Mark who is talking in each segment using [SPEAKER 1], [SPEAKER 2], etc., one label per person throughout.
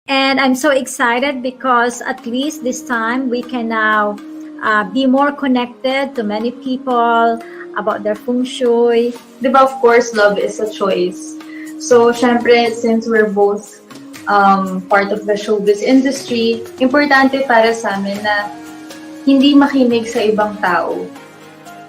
[SPEAKER 1] And I'm so excited because at least this time we can now be more connected to many people about their feng shui.
[SPEAKER 2] Diba, of course, love is a choice. So, syempre, since we're both part of the showbiz industry, importante para sa amin na hindi makinig sa ibang tao.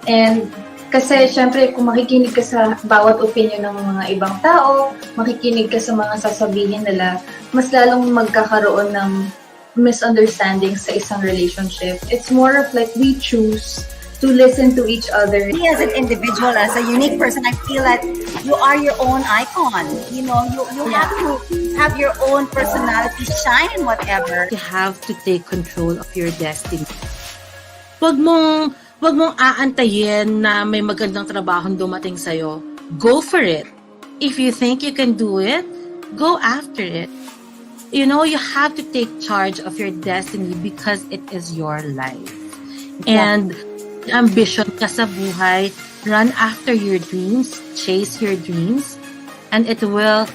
[SPEAKER 2] And kasi, syempre, kung makikinig ka sa bawat opinion ng mga ibang tao, makikinig ka sa mga sasabihin nila, mas lalong magkakaroon ng misunderstanding sa isang relationship. It's more of like we choose to listen to each other.
[SPEAKER 3] Me as an individual, as a unique person, I feel that you are your own icon. You know, you have to have your own personality, shine in whatever.
[SPEAKER 4] You have to take control of your destiny. Wag mong aantayin na may magandang trabahong dumating sa'yo. Go for it. If you think you can do it, go after it. You know, you have to take charge of your destiny because it is your life. And ambition ka sa buhay, run after your dreams, chase your dreams, and it will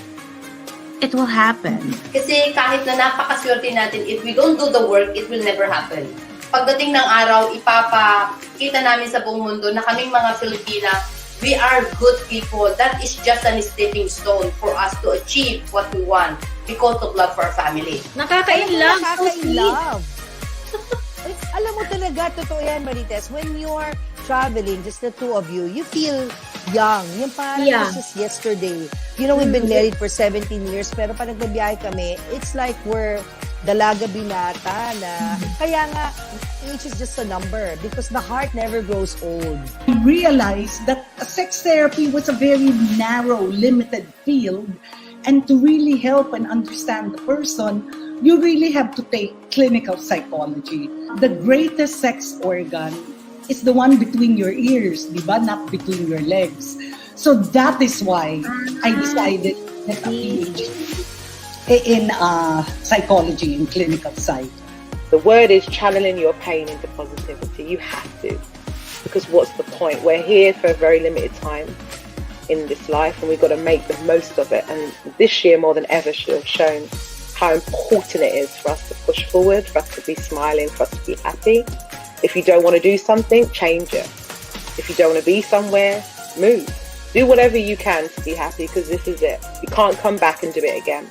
[SPEAKER 4] happen.
[SPEAKER 5] Kasi kahit na napakaswerte natin, if we don't do the work, it will never happen. Pagdating ng araw, ipapakita namin sa buong mundo na kaming mga Filipina, we are good people. That is just a stepping stone for us to achieve what we want because of love for our family.
[SPEAKER 4] Nakaka-in-love.
[SPEAKER 6] Nakaka-in-love. Alam mo talaga, totoo yan, Marites. When you're traveling, just the two of you, you feel young. Yung parang this is yesterday. You know, we've been married for 17 years, pero pag nagbabiyahe kami, it's like we're dalaga binata na, kaya nga, age is just a number because the heart never grows old.
[SPEAKER 7] I realized that sex therapy was a very narrow, limited field, and to really help and understand the person, you really have to take clinical psychology. The greatest sex organ is the one between your ears, di ba? Not between your legs. So that is why I decided to get a PhD in psychology and clinical psych.
[SPEAKER 8] The word is channeling your pain into positivity. You have to. Because what's the point? We're here for a very limited time in this life and we've got to make the most of it. And this year more than ever should have shown how important it is for us to push forward, for us to be smiling, for us to be happy. If you don't want to do something, change it. If you don't want to be somewhere, move. Do whatever you can to be happy because this is it. You can't come back and do it again.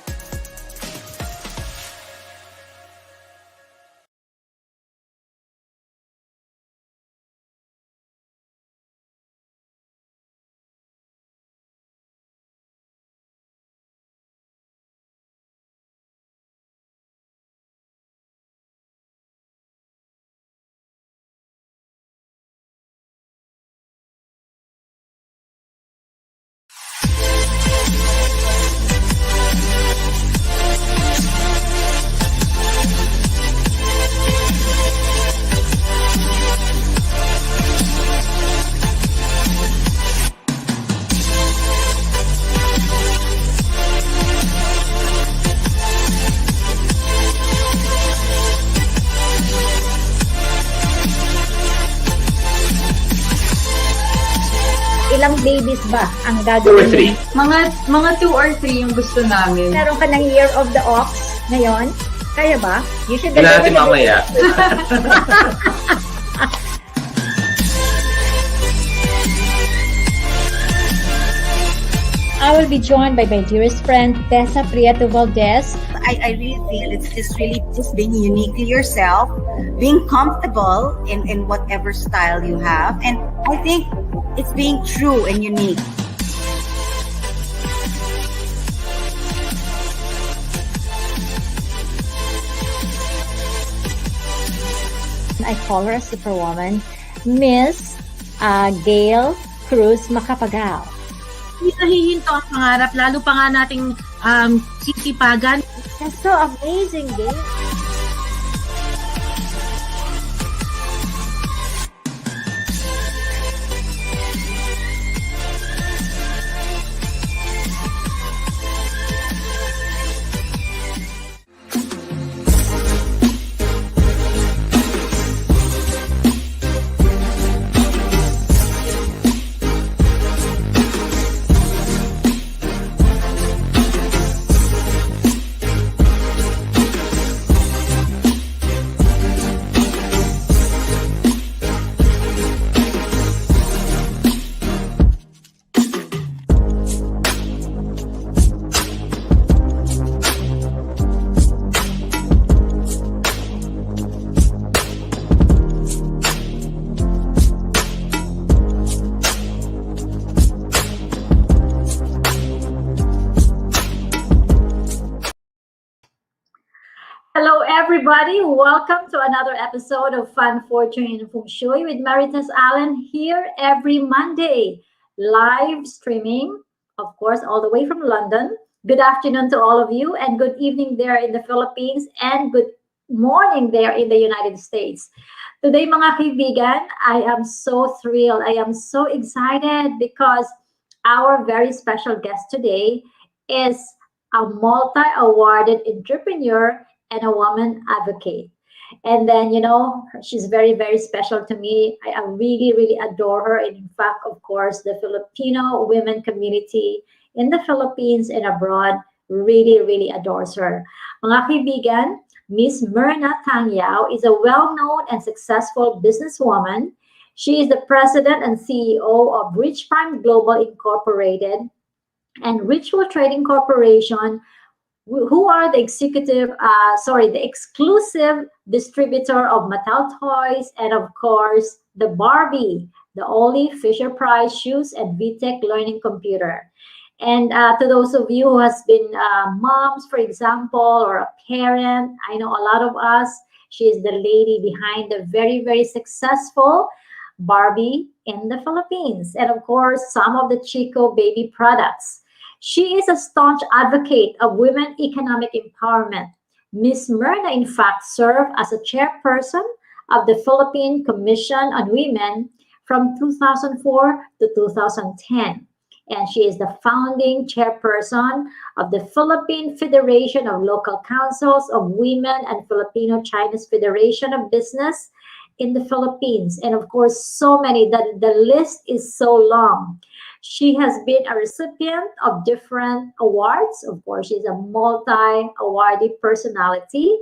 [SPEAKER 1] Ilang babies ba ang gagawin?
[SPEAKER 2] 2 or 3. Mga 2 or 3 yung gusto namin.
[SPEAKER 1] Meron ka ng Year of the Ox ngayon? Kaya ba? You should
[SPEAKER 9] Wala natin mamaya.
[SPEAKER 1] I will be joined by my dearest friend, Tessa Prieto Valdez.
[SPEAKER 3] I really feel it's really just being uniquely yourself, being comfortable in whatever style you have, and I think it's being true and unique.
[SPEAKER 1] I call her a superwoman, Miss Gail Cruz Macapagal.
[SPEAKER 4] Hindi nahihinto ang pangarap, lalo pa nga nating sisipagan.
[SPEAKER 1] That's so amazing, Gail. everybody. Welcome to another episode of Fun Fortune in Feng Shui with Marites Allen here every Monday. Live streaming, of course, all the way from London. Good afternoon to all of you, and good evening there in the Philippines, and good morning there in the United States. Today, mga kaibigan, I am so thrilled. I am so excited because our very special guest today is a multi-awarded entrepreneur and a woman advocate. And then, she's very, very special to me. I really, really adore her. And in fact, of course, the Filipino women community in the Philippines and abroad really, really adores her. Mga kaibigan, Miss Myrna T is a well-known and successful businesswoman. She is the president and CEO of Rich Prime Global Incorporated and Ritual Trading Corporation, who are the exclusive distributor of Mattel toys, and of course the Barbie, the only Fisher-Price shoes and VTech learning computer. And to those of you who has been moms, for example, or a parent, I know a lot of us, she is the lady behind the very, very successful Barbie in the Philippines, and of course some of the Chico baby products. She is a staunch advocate of women economic empowerment. Ms. Myrna, in fact, served as a chairperson of the Philippine Commission on Women from 2004 to 2010. And she is the founding chairperson of the Philippine Federation of Local Councils of Women and Filipino-Chinese Federation of Business in the Philippines. And of course, so many, the list is so long. She has been a recipient of different awards. Of course, she's a multi-awarded personality,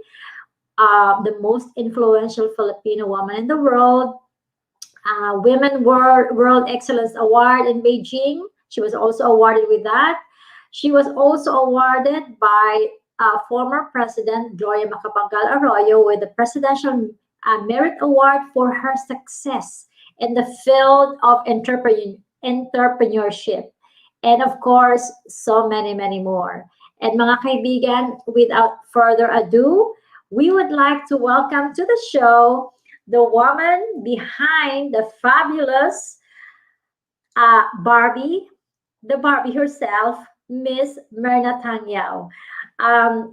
[SPEAKER 1] the most influential Filipino woman in the world, Women World Excellence Award in Beijing. She was also awarded with that. She was also awarded by former President Gloria Macapagal Arroyo with the Presidential Merit Award for her success in the field of entrepreneurship, and of course so many, many more. And mga kaibigan, without further ado, we would like to welcome to the show the woman behind the fabulous Barbie, the Barbie herself, Miss Myrna T.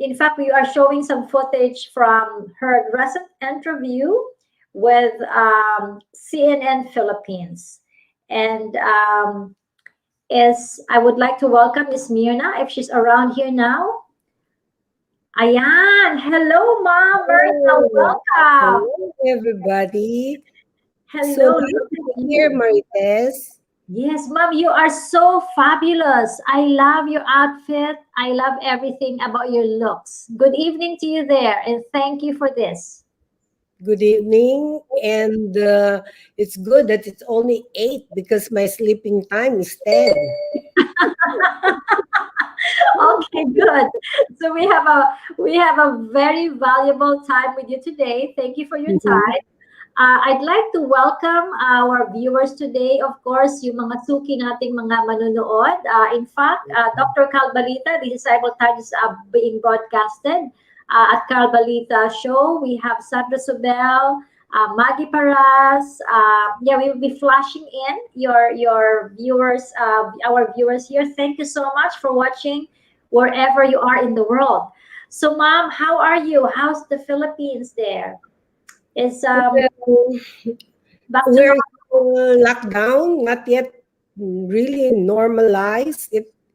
[SPEAKER 1] In fact, we are showing some footage from her recent interview with CNN Philippines. And I would like to welcome Miss Myrna, if she's around here now. Ayan. Hello, Mom. Myrna, welcome.
[SPEAKER 9] Hello, everybody.
[SPEAKER 1] Hello.
[SPEAKER 9] So nice to be here, Marites.
[SPEAKER 1] Yes, Mom, you are so fabulous. I love your outfit. I love everything about your looks. Good evening to you there, and thank you for this.
[SPEAKER 9] Good evening, and it's good that it's only 8 because my sleeping time is 10.
[SPEAKER 1] Okay, good. So we have a very valuable time with you today. Thank you for your time. I'd like to welcome our viewers today. Of course, yung mga suki nating mga manunood. In fact, Dr. Calbalita, this is simultaneous being broadcasted at Calbalita Show. We have Sandra Sobel, Maggie Paras. We will be flashing in your viewers, our viewers here. Thank you so much for watching wherever you are in the world. So, Mom, how are you? How's the Philippines there? Is
[SPEAKER 9] we're locked down, not yet really normalized.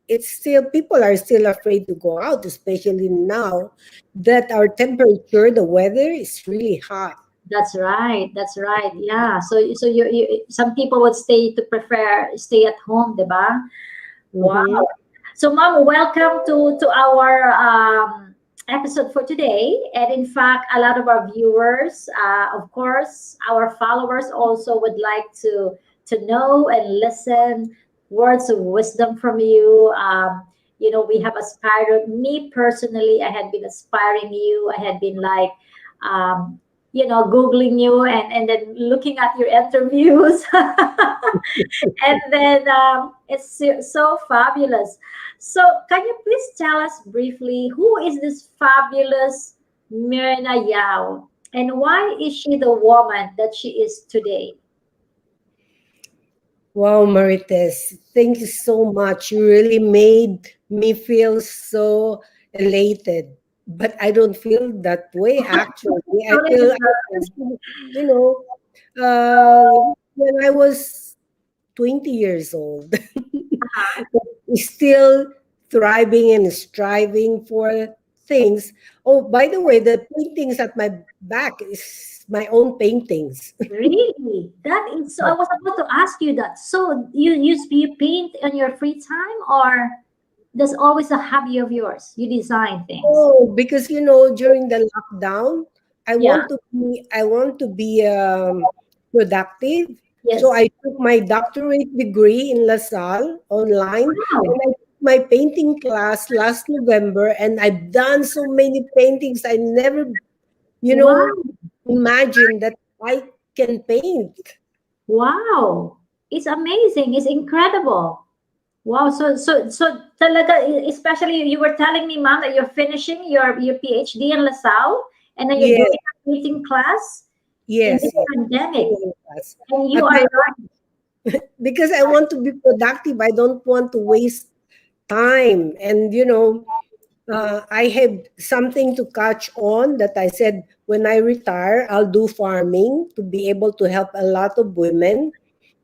[SPEAKER 9] It's still, people are still afraid to go out, especially now that our temperature, the weather is really hot.
[SPEAKER 1] That's right. That's right. Yeah. So you some people would prefer stay at home, diba? Wow. So, Mom, welcome to our episode for today. And in fact, a lot of our viewers, of course, our followers also would like to know and listen words of wisdom from you. We have aspired, me personally, I had been aspiring you. I had been like, Googling you and then looking at your interviews. And then it's so fabulous. So can you please tell us briefly, who is this fabulous Myrna Yao. And why is she the woman that she is today?
[SPEAKER 9] Wow, Marites, thank you so much. You really made me feel so elated. But I don't feel that way actually. I
[SPEAKER 1] Only
[SPEAKER 9] feel,
[SPEAKER 1] the purpose.
[SPEAKER 9] you know, when I was 20 years old, still thriving and striving for things. Oh, by the way, the paintings at my back is my own paintings.
[SPEAKER 1] Really? That is so. I was about to ask you that. So you paint on your free time, or that's always a hobby of yours? You design things.
[SPEAKER 9] Oh, because during the lockdown,
[SPEAKER 1] Yeah.
[SPEAKER 9] I want to be productive. So
[SPEAKER 1] Yes.
[SPEAKER 9] I took my doctorate degree in LaSalle online, and
[SPEAKER 1] Wow.
[SPEAKER 9] I took my painting class last November, and I've done so many paintings. I never, you
[SPEAKER 1] Wow.
[SPEAKER 9] know, imagined that I can paint.
[SPEAKER 1] Wow. It's amazing. It's incredible. Wow. So talaga, especially you were telling me, ma'am, that you're finishing your PhD in LaSalle, and then you're
[SPEAKER 9] Yes,
[SPEAKER 1] doing a painting class in this
[SPEAKER 9] yes, yes.
[SPEAKER 1] pandemic,
[SPEAKER 9] Yes.
[SPEAKER 1] and you
[SPEAKER 9] At
[SPEAKER 1] are
[SPEAKER 9] my because I want to be productive. I don't want to waste time. And I have something to catch on that I said when I retire, I'll do farming to be able to help a lot of women.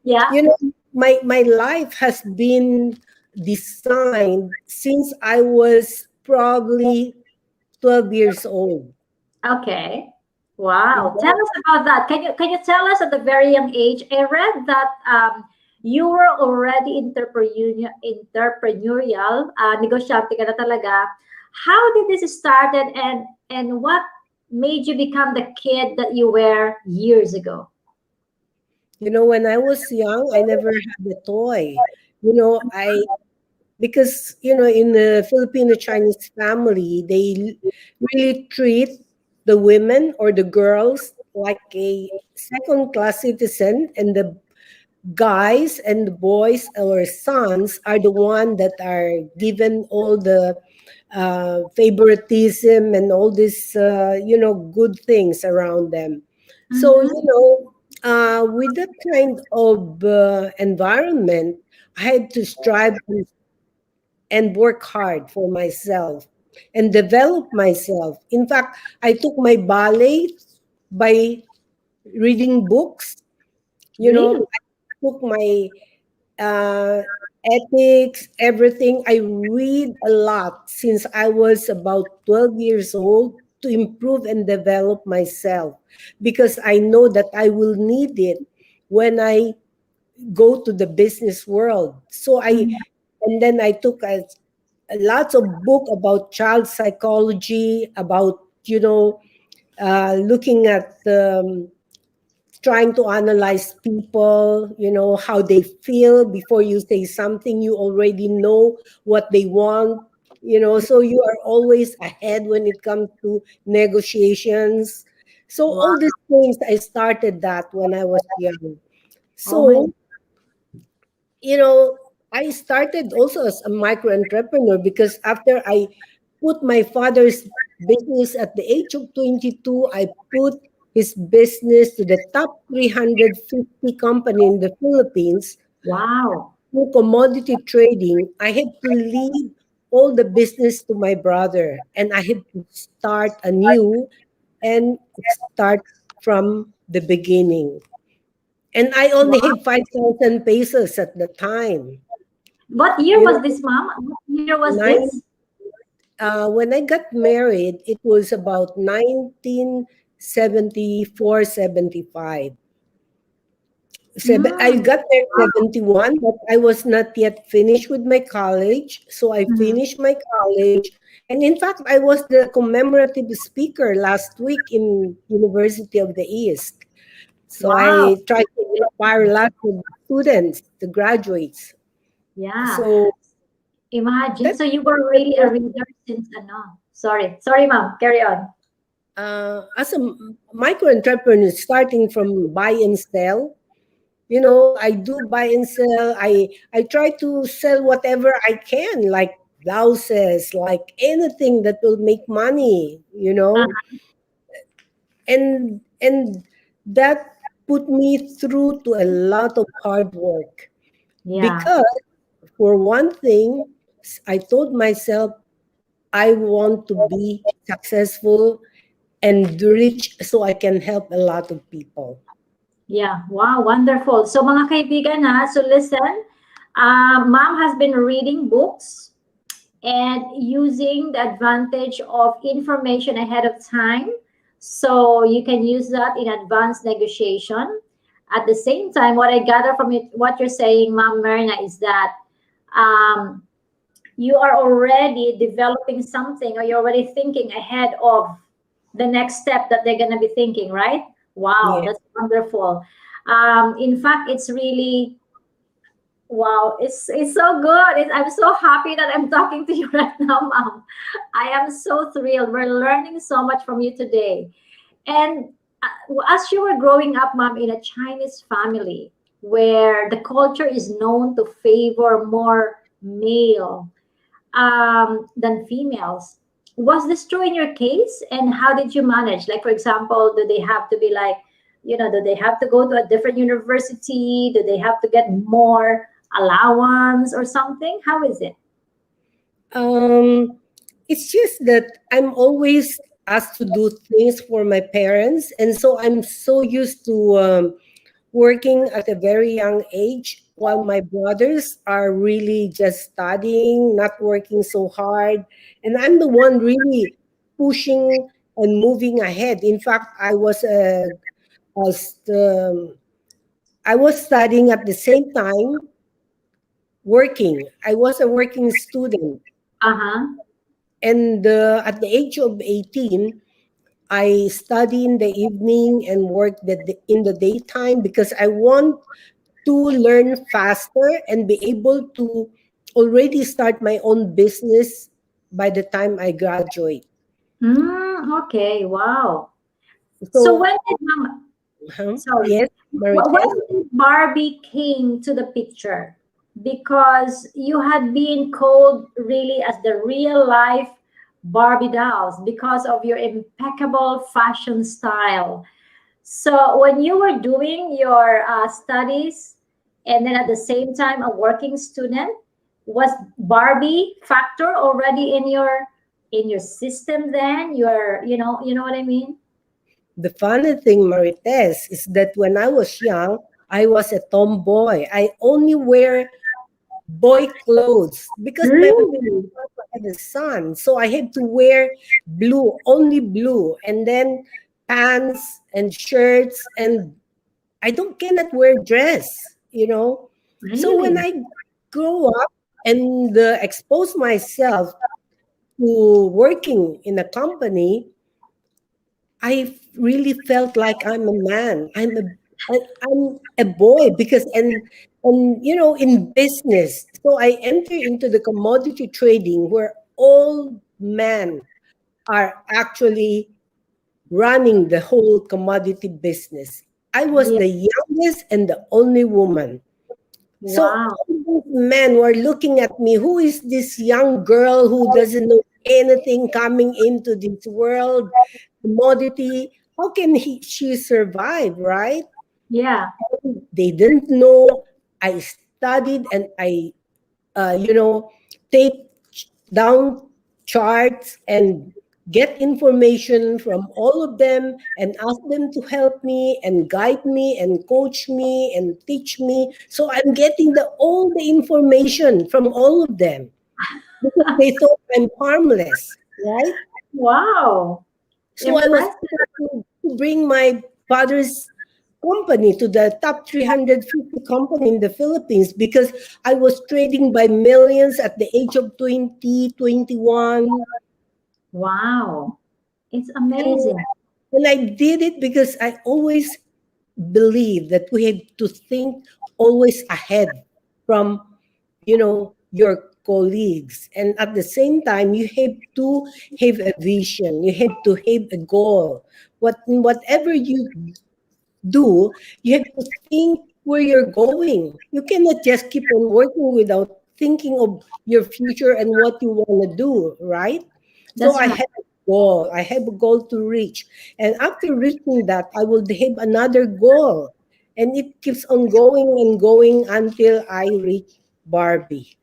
[SPEAKER 1] yeah.
[SPEAKER 9] You know, my life has been designed since I was probably 12 years old.
[SPEAKER 1] Okay.
[SPEAKER 9] You
[SPEAKER 1] Wow. Tell
[SPEAKER 9] know?
[SPEAKER 1] us about that. Can you tell us at a very young age? I read that you were already entrepreneurial, negosyante ka na talaga. How did this started, and what made you become the kid that you were years ago?
[SPEAKER 9] When I was young, I never had a toy. I because in the Filipino Chinese family, they really treat the women or the girls like a second class citizen, and the guys and the boys or sons are the one that are given all the favoritism and all these good things around them. So
[SPEAKER 1] Mm-hmm.
[SPEAKER 9] with that kind of environment, I had to strive and work hard for myself and develop myself. In fact, I took my ballet by reading books.
[SPEAKER 1] Really?
[SPEAKER 9] I took my uh, ethics, everything. I read a lot since I was about 12 years old to improve and develop myself because I know that I will need it when I go to the business world.
[SPEAKER 1] Mhm.
[SPEAKER 9] And then I took lots of book about child psychology, about looking at trying to analyze people, how they feel before you say something. You already know what they want, so you are always ahead when it comes to negotiations. So
[SPEAKER 1] Wow.
[SPEAKER 9] all these things, I started that when I was young.
[SPEAKER 1] Oh my.
[SPEAKER 9] So I started also as a micro entrepreneur because after I put my father's business at the age of 22, I put his business to the top 350 company in the Philippines
[SPEAKER 1] Wow.
[SPEAKER 9] through commodity trading. I had to leave all the business to my brother, and I had to start anew and start from the beginning. And I only
[SPEAKER 1] Wow.
[SPEAKER 9] have 5,000 pesos at the time.
[SPEAKER 1] What year
[SPEAKER 9] You
[SPEAKER 1] was
[SPEAKER 9] know,
[SPEAKER 1] this, mom? What year was
[SPEAKER 9] nine.
[SPEAKER 1] this?
[SPEAKER 9] When I got married, it was about 1974, 75. I
[SPEAKER 1] Mm.
[SPEAKER 9] got there 71, but I was not yet finished with my college. So I
[SPEAKER 1] Mhm.
[SPEAKER 9] finished my college. And in fact, I was the commemorative speaker last week in University of the East. So
[SPEAKER 1] Wow.
[SPEAKER 9] I tried to inspire lots of students, the graduates.
[SPEAKER 1] Yeah.
[SPEAKER 9] So
[SPEAKER 1] Imagine.
[SPEAKER 9] that
[SPEAKER 1] So you were really a reader since ano. Sorry. Sorry, mom. Carry on.
[SPEAKER 9] as a micro entrepreneur, starting from buy and sell, I do buy and sell. I try to sell whatever I can, like blouses, like anything that will make money, you know. And that put me through to a lot of hard work,
[SPEAKER 1] Yeah.
[SPEAKER 9] because for one thing, I told myself I want to be successful and rich so I can help a lot of people.
[SPEAKER 1] Yeah. Wow. Wonderful. So mga kaibigan ha, so listen, mom has been reading books and using the advantage of information ahead of time. So you can use that in advanced negotiation. At the same time, what I gather from it, what you're saying, Mom Myrna, is that um, you are already developing something, or you're already thinking ahead of the next step that they're going to be thinking, right? Wow,
[SPEAKER 9] Yeah.
[SPEAKER 1] that's wonderful. In fact, it's really, wow, it's so good. I'm so happy that I'm talking to you right now, Mom. I am so thrilled. We're learning so much from you today. And as you were growing up, Mom, in a Chinese family where the culture is known to favor more male than females, was this true in your case? And how did you manage? Like, for example, do they have to be like, do they have to go to a different university? Do they have to get more allowance or something? How is it?
[SPEAKER 9] Um, it's just that I'm always asked to do things for my parents, and so I'm so used to working at a very young age, while my brothers are really just studying, not working so hard, and I'm the one really pushing and moving ahead. In fact, was I was studying at the same time working. I was a working student.
[SPEAKER 1] Uh-huh.
[SPEAKER 9] And at the age of 18, I study in the evening and work in the daytime, because I want to learn faster and be able to already start my own business by the time I graduate.
[SPEAKER 1] Okay, wow. So
[SPEAKER 9] So,
[SPEAKER 1] when did Mom, sorry,
[SPEAKER 9] yes,
[SPEAKER 1] when
[SPEAKER 9] Marites.
[SPEAKER 1] did Barbie came to the picture? Because you had been called really as the real life Barbie dolls because of your impeccable fashion style. So when you were doing your studies and then at the same time a working student, was Barbie factor already in your system then? You know what I mean?
[SPEAKER 9] The funny thing, Marites, is that when I was young, I was a tomboy. I only wear boy clothes because my
[SPEAKER 1] Really?
[SPEAKER 9] had a son, so I had to wear blue, only blue, and then pants and shirts, and I don't cannot wear dress, you know. So when
[SPEAKER 1] Really?
[SPEAKER 9] I grow up and expose myself to working in a company, I really felt like I'm a man. I'm a boy, because and in business. So I enter into the commodity trading where all men are actually running the whole commodity business. I was
[SPEAKER 1] Yeah.
[SPEAKER 9] the youngest and the only woman. So
[SPEAKER 1] Wow.
[SPEAKER 9] all these men were looking at me. Who is this young girl who doesn't know anything coming into this world? Commodity. How can she survive, right?
[SPEAKER 1] Yeah.
[SPEAKER 9] They didn't know. I studied and I, take down charts and get information from all of them and ask them to help me and guide me and coach me and teach me. So I'm getting all the information from all of them because they thought I'm harmless, right?
[SPEAKER 1] Wow.
[SPEAKER 9] So I was
[SPEAKER 1] Impressive.
[SPEAKER 9] able to bring my father's company to the top 350 company in the Philippines because I was trading by millions at the age of 20, 21.
[SPEAKER 1] Wow. It's
[SPEAKER 9] And,
[SPEAKER 1] amazing.
[SPEAKER 9] and I did it because I always believe that we have to think always ahead from, your colleagues. And at the same time, you have to have a vision. You have to have a goal. Whatever you do, you have to think where you're going. You cannot just keep on working without thinking of your future and what you want to do, right? So
[SPEAKER 1] That's
[SPEAKER 9] I
[SPEAKER 1] right.
[SPEAKER 9] have a goal. I have a goal to reach. And after reaching that, I will have another goal. And it keeps on going and going until I reach Barbie.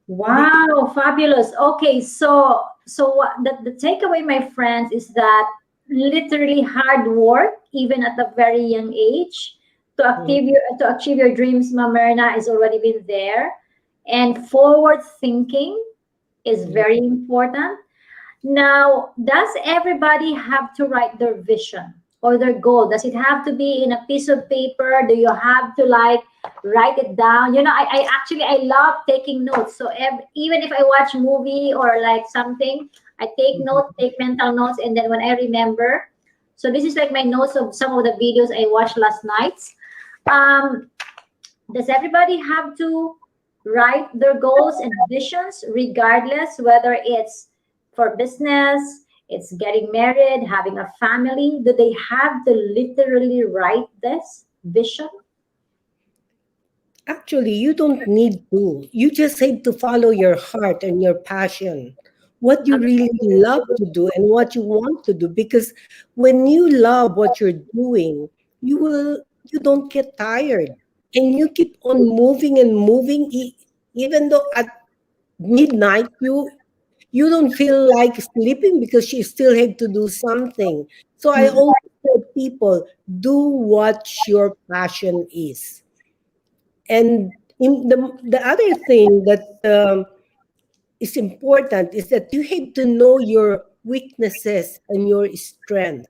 [SPEAKER 1] Wow, fabulous. Okay, so what the takeaway, my friends, is that literally hard work, even at a very young age, to achieve your dreams, Mamerna, is already been there, and forward thinking is very important. Now, does everybody have to write their vision or their goal? Does it have to be in a piece of paper? Do you have to like write it down? I actually I love taking notes. So even if I watch movie or like something, I take notes, take mental notes, and then when I remember, so this is like my notes of some of the videos I watched last night. Um, does everybody have to write their goals and visions, regardless whether it's for business, it's getting married, having a family? Do they have to literally write this vision?
[SPEAKER 9] Actually, you don't need to. You just have to follow your heart and your passion, what you really love to do and what you want to do. Because when you love what you're doing, you don't get tired and you keep on moving and moving. Even though at midnight you don't feel like sleeping because you still have to do something. So I
[SPEAKER 1] Mm.
[SPEAKER 9] always tell people, do what your passion is. And the other thing that is important is that you have to know your weaknesses and your strength.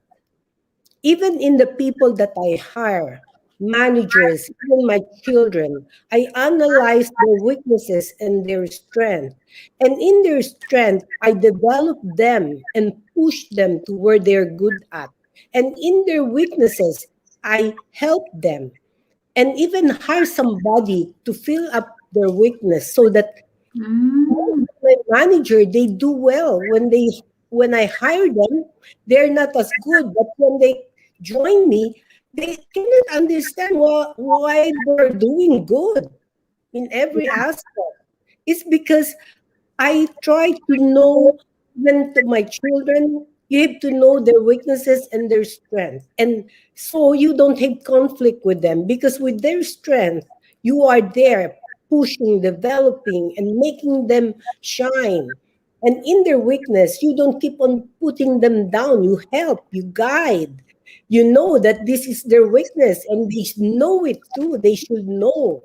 [SPEAKER 9] Even in the people that I hire, managers, even my children, I analyze their weaknesses and their strength. And in their strength, I develop them and push them to where they're good at. And in their weaknesses, I help them and even hire somebody to fill up their weakness so that
[SPEAKER 1] Mm.
[SPEAKER 9] my manager, they do well when I hire them, they're not as good, but when they join me, they cannot understand why they're doing good in every aspect. It's because I try to know, even to my children, you have to know their weaknesses and their strength. And so you don't have conflict with them because with their strength, you are there pushing, developing, and making them shine. And in their weakness, you don't keep on putting them down. You help, you guide. You know that this is their weakness and they know it too. They should know,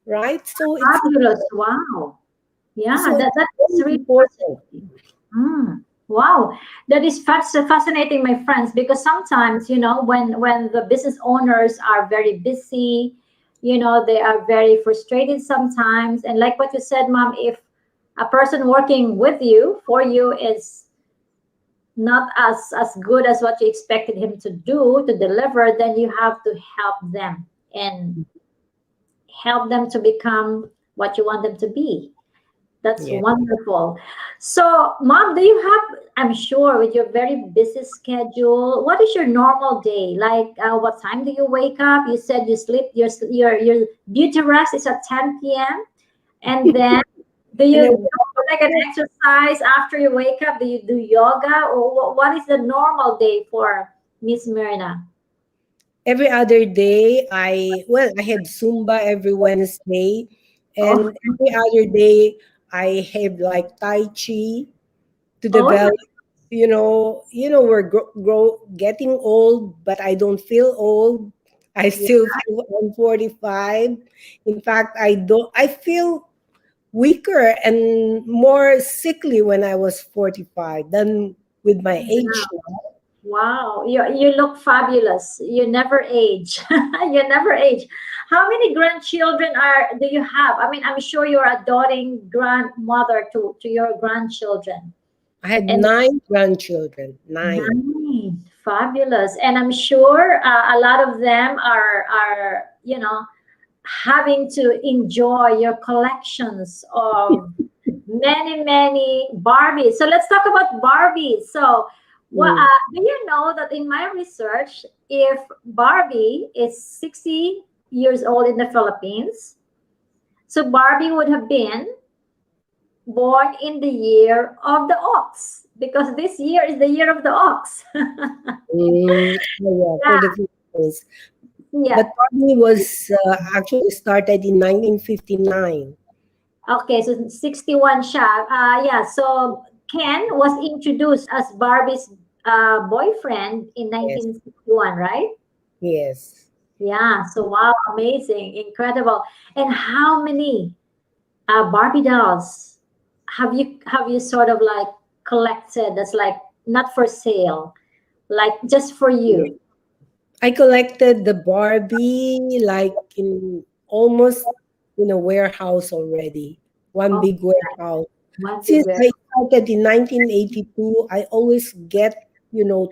[SPEAKER 9] right?
[SPEAKER 1] Fabulous. Wow. Yeah,
[SPEAKER 9] So it's
[SPEAKER 1] that's
[SPEAKER 9] very
[SPEAKER 1] really
[SPEAKER 9] important.
[SPEAKER 1] fascinating. Mm. Wow, that is fascinating, my friends, because sometimes, when the business owners are very busy, they are very frustrated sometimes. And like what you said, Mom, if a person working with you, for you, is not as good as what you expected him to do, to deliver, then you have to help them and help them to become what you want them to be. That's
[SPEAKER 9] Yeah.
[SPEAKER 1] wonderful. So, Mom, do you have, I'm sure with your very busy schedule, what is your normal day? Like, what time do you wake up? You said you sleep, your beauty rest is at 10 p.m. And then do
[SPEAKER 9] And
[SPEAKER 1] you
[SPEAKER 9] then
[SPEAKER 1] do like an exercise after you wake up? Do you do yoga? Or what is the normal day for Miss Myrna?
[SPEAKER 9] every other day, I had Zumba every Wednesday,
[SPEAKER 1] Oh,
[SPEAKER 9] and every other day I have like Tai Chi to
[SPEAKER 1] oh,
[SPEAKER 9] develop. We're getting old, but I don't feel old. I
[SPEAKER 1] yeah.
[SPEAKER 9] still feel I'm 45. In fact, I feel weaker and more sickly when I was 45 than with my age now.
[SPEAKER 1] Wow, you look fabulous. You never age. You never age. How many grandchildren do you have? I mean, I'm sure you're a doting grandmother to your grandchildren.
[SPEAKER 9] I had
[SPEAKER 1] And
[SPEAKER 9] 9 grandchildren. 9.
[SPEAKER 1] nine, fabulous. And I'm sure a lot of them are having to enjoy your collections of many, many Barbies. So let's talk about Barbies. So,
[SPEAKER 9] Mm.
[SPEAKER 1] do you know that in my research, if Barbie is 60 years old in the Philippines, So Barbie would have been born in the year of the ox because this year is the year of the ox.
[SPEAKER 9] Mm, yeah, for the Philippines.
[SPEAKER 1] Yeah.
[SPEAKER 9] But Barbie was actually started in 1959.
[SPEAKER 1] Okay, so 61 siya. Yeah, so Ken was introduced as Barbie's boyfriend in
[SPEAKER 9] Yes,
[SPEAKER 1] 1961, right?
[SPEAKER 9] yes.
[SPEAKER 1] Yeah, so wow, amazing, incredible. And how many Barbie dolls have you sort of like collected that's like not for sale, like just for you?
[SPEAKER 9] I collected the Barbie like in almost in a warehouse already, one
[SPEAKER 1] Oh,
[SPEAKER 9] big warehouse.
[SPEAKER 1] one big
[SPEAKER 9] Since
[SPEAKER 1] web.
[SPEAKER 9] I started in 1982, I always get,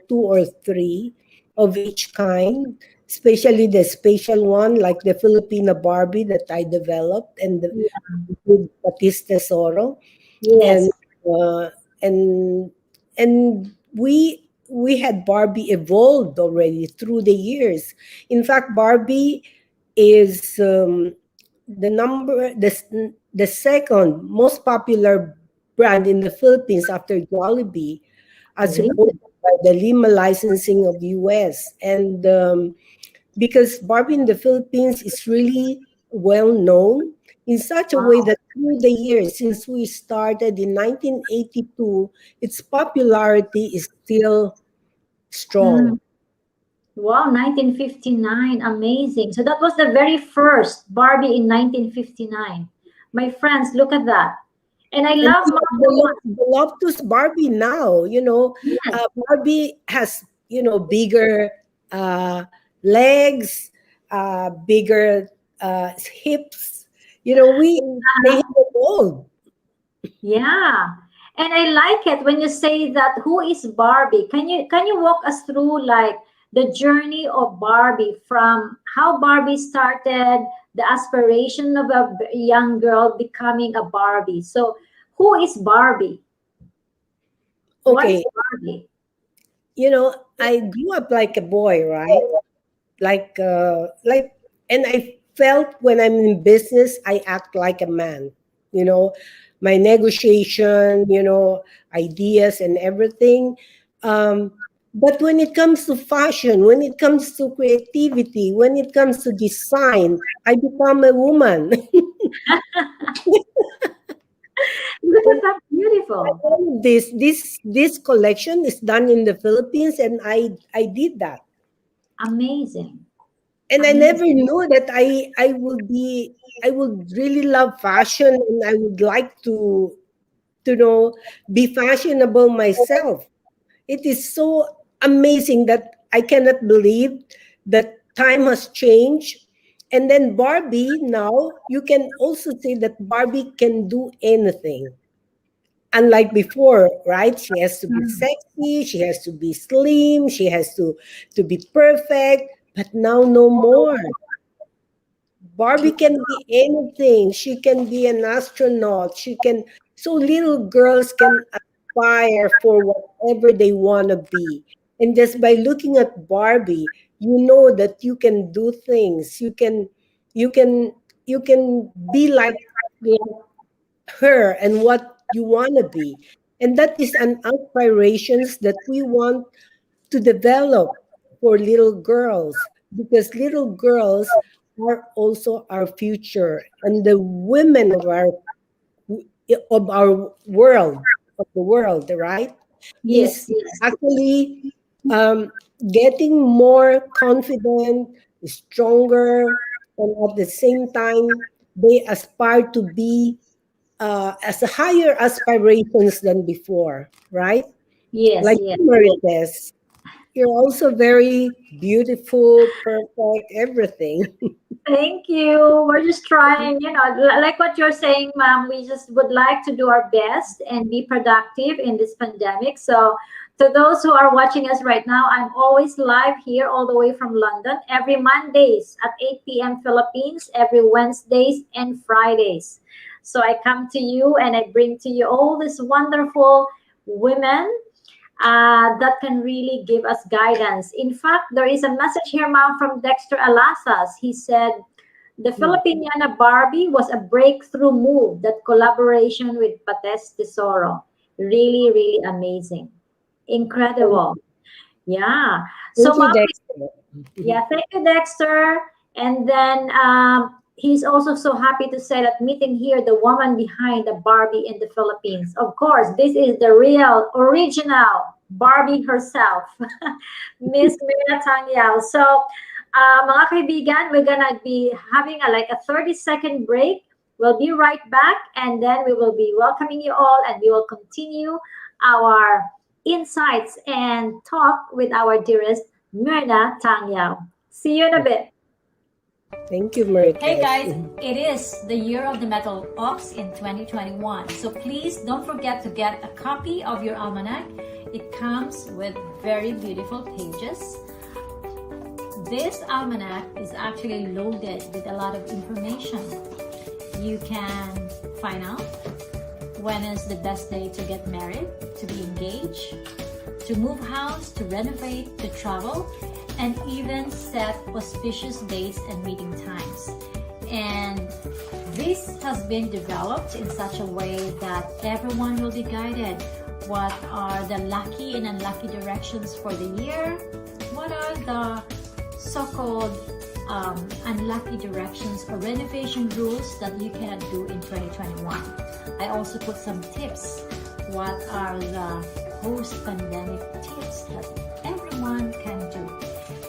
[SPEAKER 9] two or three of each kind, especially the special one, like the Filipina Barbie that I developed and the
[SPEAKER 1] Yeah.
[SPEAKER 9] with Batista Soro. And
[SPEAKER 1] Yes.
[SPEAKER 9] uh, and we had Barbie evolved already through the years. In fact, Barbie is the second most popular brand in the Philippines after Jollibee, as
[SPEAKER 1] Really?
[SPEAKER 9] supported by the Lima licensing of US. And because Barbie in the Philippines is really well known in such a way
[SPEAKER 1] Wow.
[SPEAKER 9] that through the years since we started in 1982, its popularity is still strong.
[SPEAKER 1] Mm. Wow, 1959. Amazing. So that was the very first Barbie in 1959. My friends, look at that. And I
[SPEAKER 9] And
[SPEAKER 1] love Marvel
[SPEAKER 9] the Loftus Barbie now,
[SPEAKER 1] Yes.
[SPEAKER 9] Barbie has, bigger legs, bigger hips. They have evolved.
[SPEAKER 1] Yeah. And I like it when you say that who is Barbie? Can you walk us through like the journey of Barbie from how Barbie started, the aspiration of a young girl becoming a Barbie. So who is Barbie? What is
[SPEAKER 9] Okay,
[SPEAKER 1] Barbie?
[SPEAKER 9] I grew up like a boy, right? Like and I felt when I'm in business I act like a man. you know my negotiation, ideas and everything. But when it comes to fashion, when it comes to creativity, when it comes to design, I become a woman.
[SPEAKER 1] Look at that, beautiful.
[SPEAKER 9] This collection is done in the Philippines, and I did that.
[SPEAKER 1] Amazing.
[SPEAKER 9] And I
[SPEAKER 1] Amazing.
[SPEAKER 9] never knew that I would really love fashion, and I would like to be fashionable myself. It is so amazing that I cannot believe that time has changed. And then Barbie, now you can also say that Barbie can do anything. Unlike before, right? She has to be sexy, she has to be slim, she has to be perfect. But now no more. Barbie can be anything. She can be an astronaut. So little girls can aspire for whatever they want to be. And just by looking at Barbie, you know that you can do things. You can, you can be like her and what you want to be. And that is an aspirations that we want to develop for little girls, because little girls are also our future and the women of our world, of the world, right?
[SPEAKER 1] Yes,
[SPEAKER 9] Is
[SPEAKER 1] yes,
[SPEAKER 9] actually um, getting more confident, stronger, and at the same time they aspire to be as higher aspirations than before, right?
[SPEAKER 1] yes,
[SPEAKER 9] Like
[SPEAKER 1] yes.
[SPEAKER 9] you, Marites, you're also very beautiful, perfect, everything.
[SPEAKER 1] Thank you. We're just trying, like what you're saying, ma'am. We just would like to do our best and be productive in this pandemic. So, to those who are watching us right now, I'm always live here all the way from London every Mondays at 8 p.m. Philippines, every Wednesdays and Fridays. So, I come to you and I bring to you all these wonderful women that can really give us guidance. In fact, there is a message here, ma'am, from Dexter Alasas. He said, The Filipiniana Barbie was a breakthrough move. That collaboration with Pates Tesoro. Really, really amazing. Incredible. Yeah. So,
[SPEAKER 9] Thank you,
[SPEAKER 1] Mom,
[SPEAKER 9] Dexter.
[SPEAKER 1] yeah, thank you, Dexter. And then he's also so happy to say that meeting here the woman behind the Barbie in the Philippines. Of course, this is the real, original Barbie herself, Miss Myrna T. So, mga kaibigan, we're gonna be having like a 30-second break. We'll be right back, and then we will be welcoming you all, and we will continue our insights and talk with our dearest Myrna T. See you in a bit.
[SPEAKER 9] Thank you, Marites.
[SPEAKER 1] Hey guys, it is the year of the Metal Ox in 2021. So please don't forget to get a copy of your almanac. It comes with very beautiful pages. This almanac is actually loaded with a lot of information. You can find out when is the best day to get married, to be engaged, to move house, to renovate, to travel, and even set auspicious dates and meeting times. And this has been developed in such a way that everyone will be guided. What are the lucky and unlucky directions for the year? What are the so-called unlucky directions or renovation rules that you cannot do in 2021? I also put some tips. What are the post-pandemic tips that everyone can do?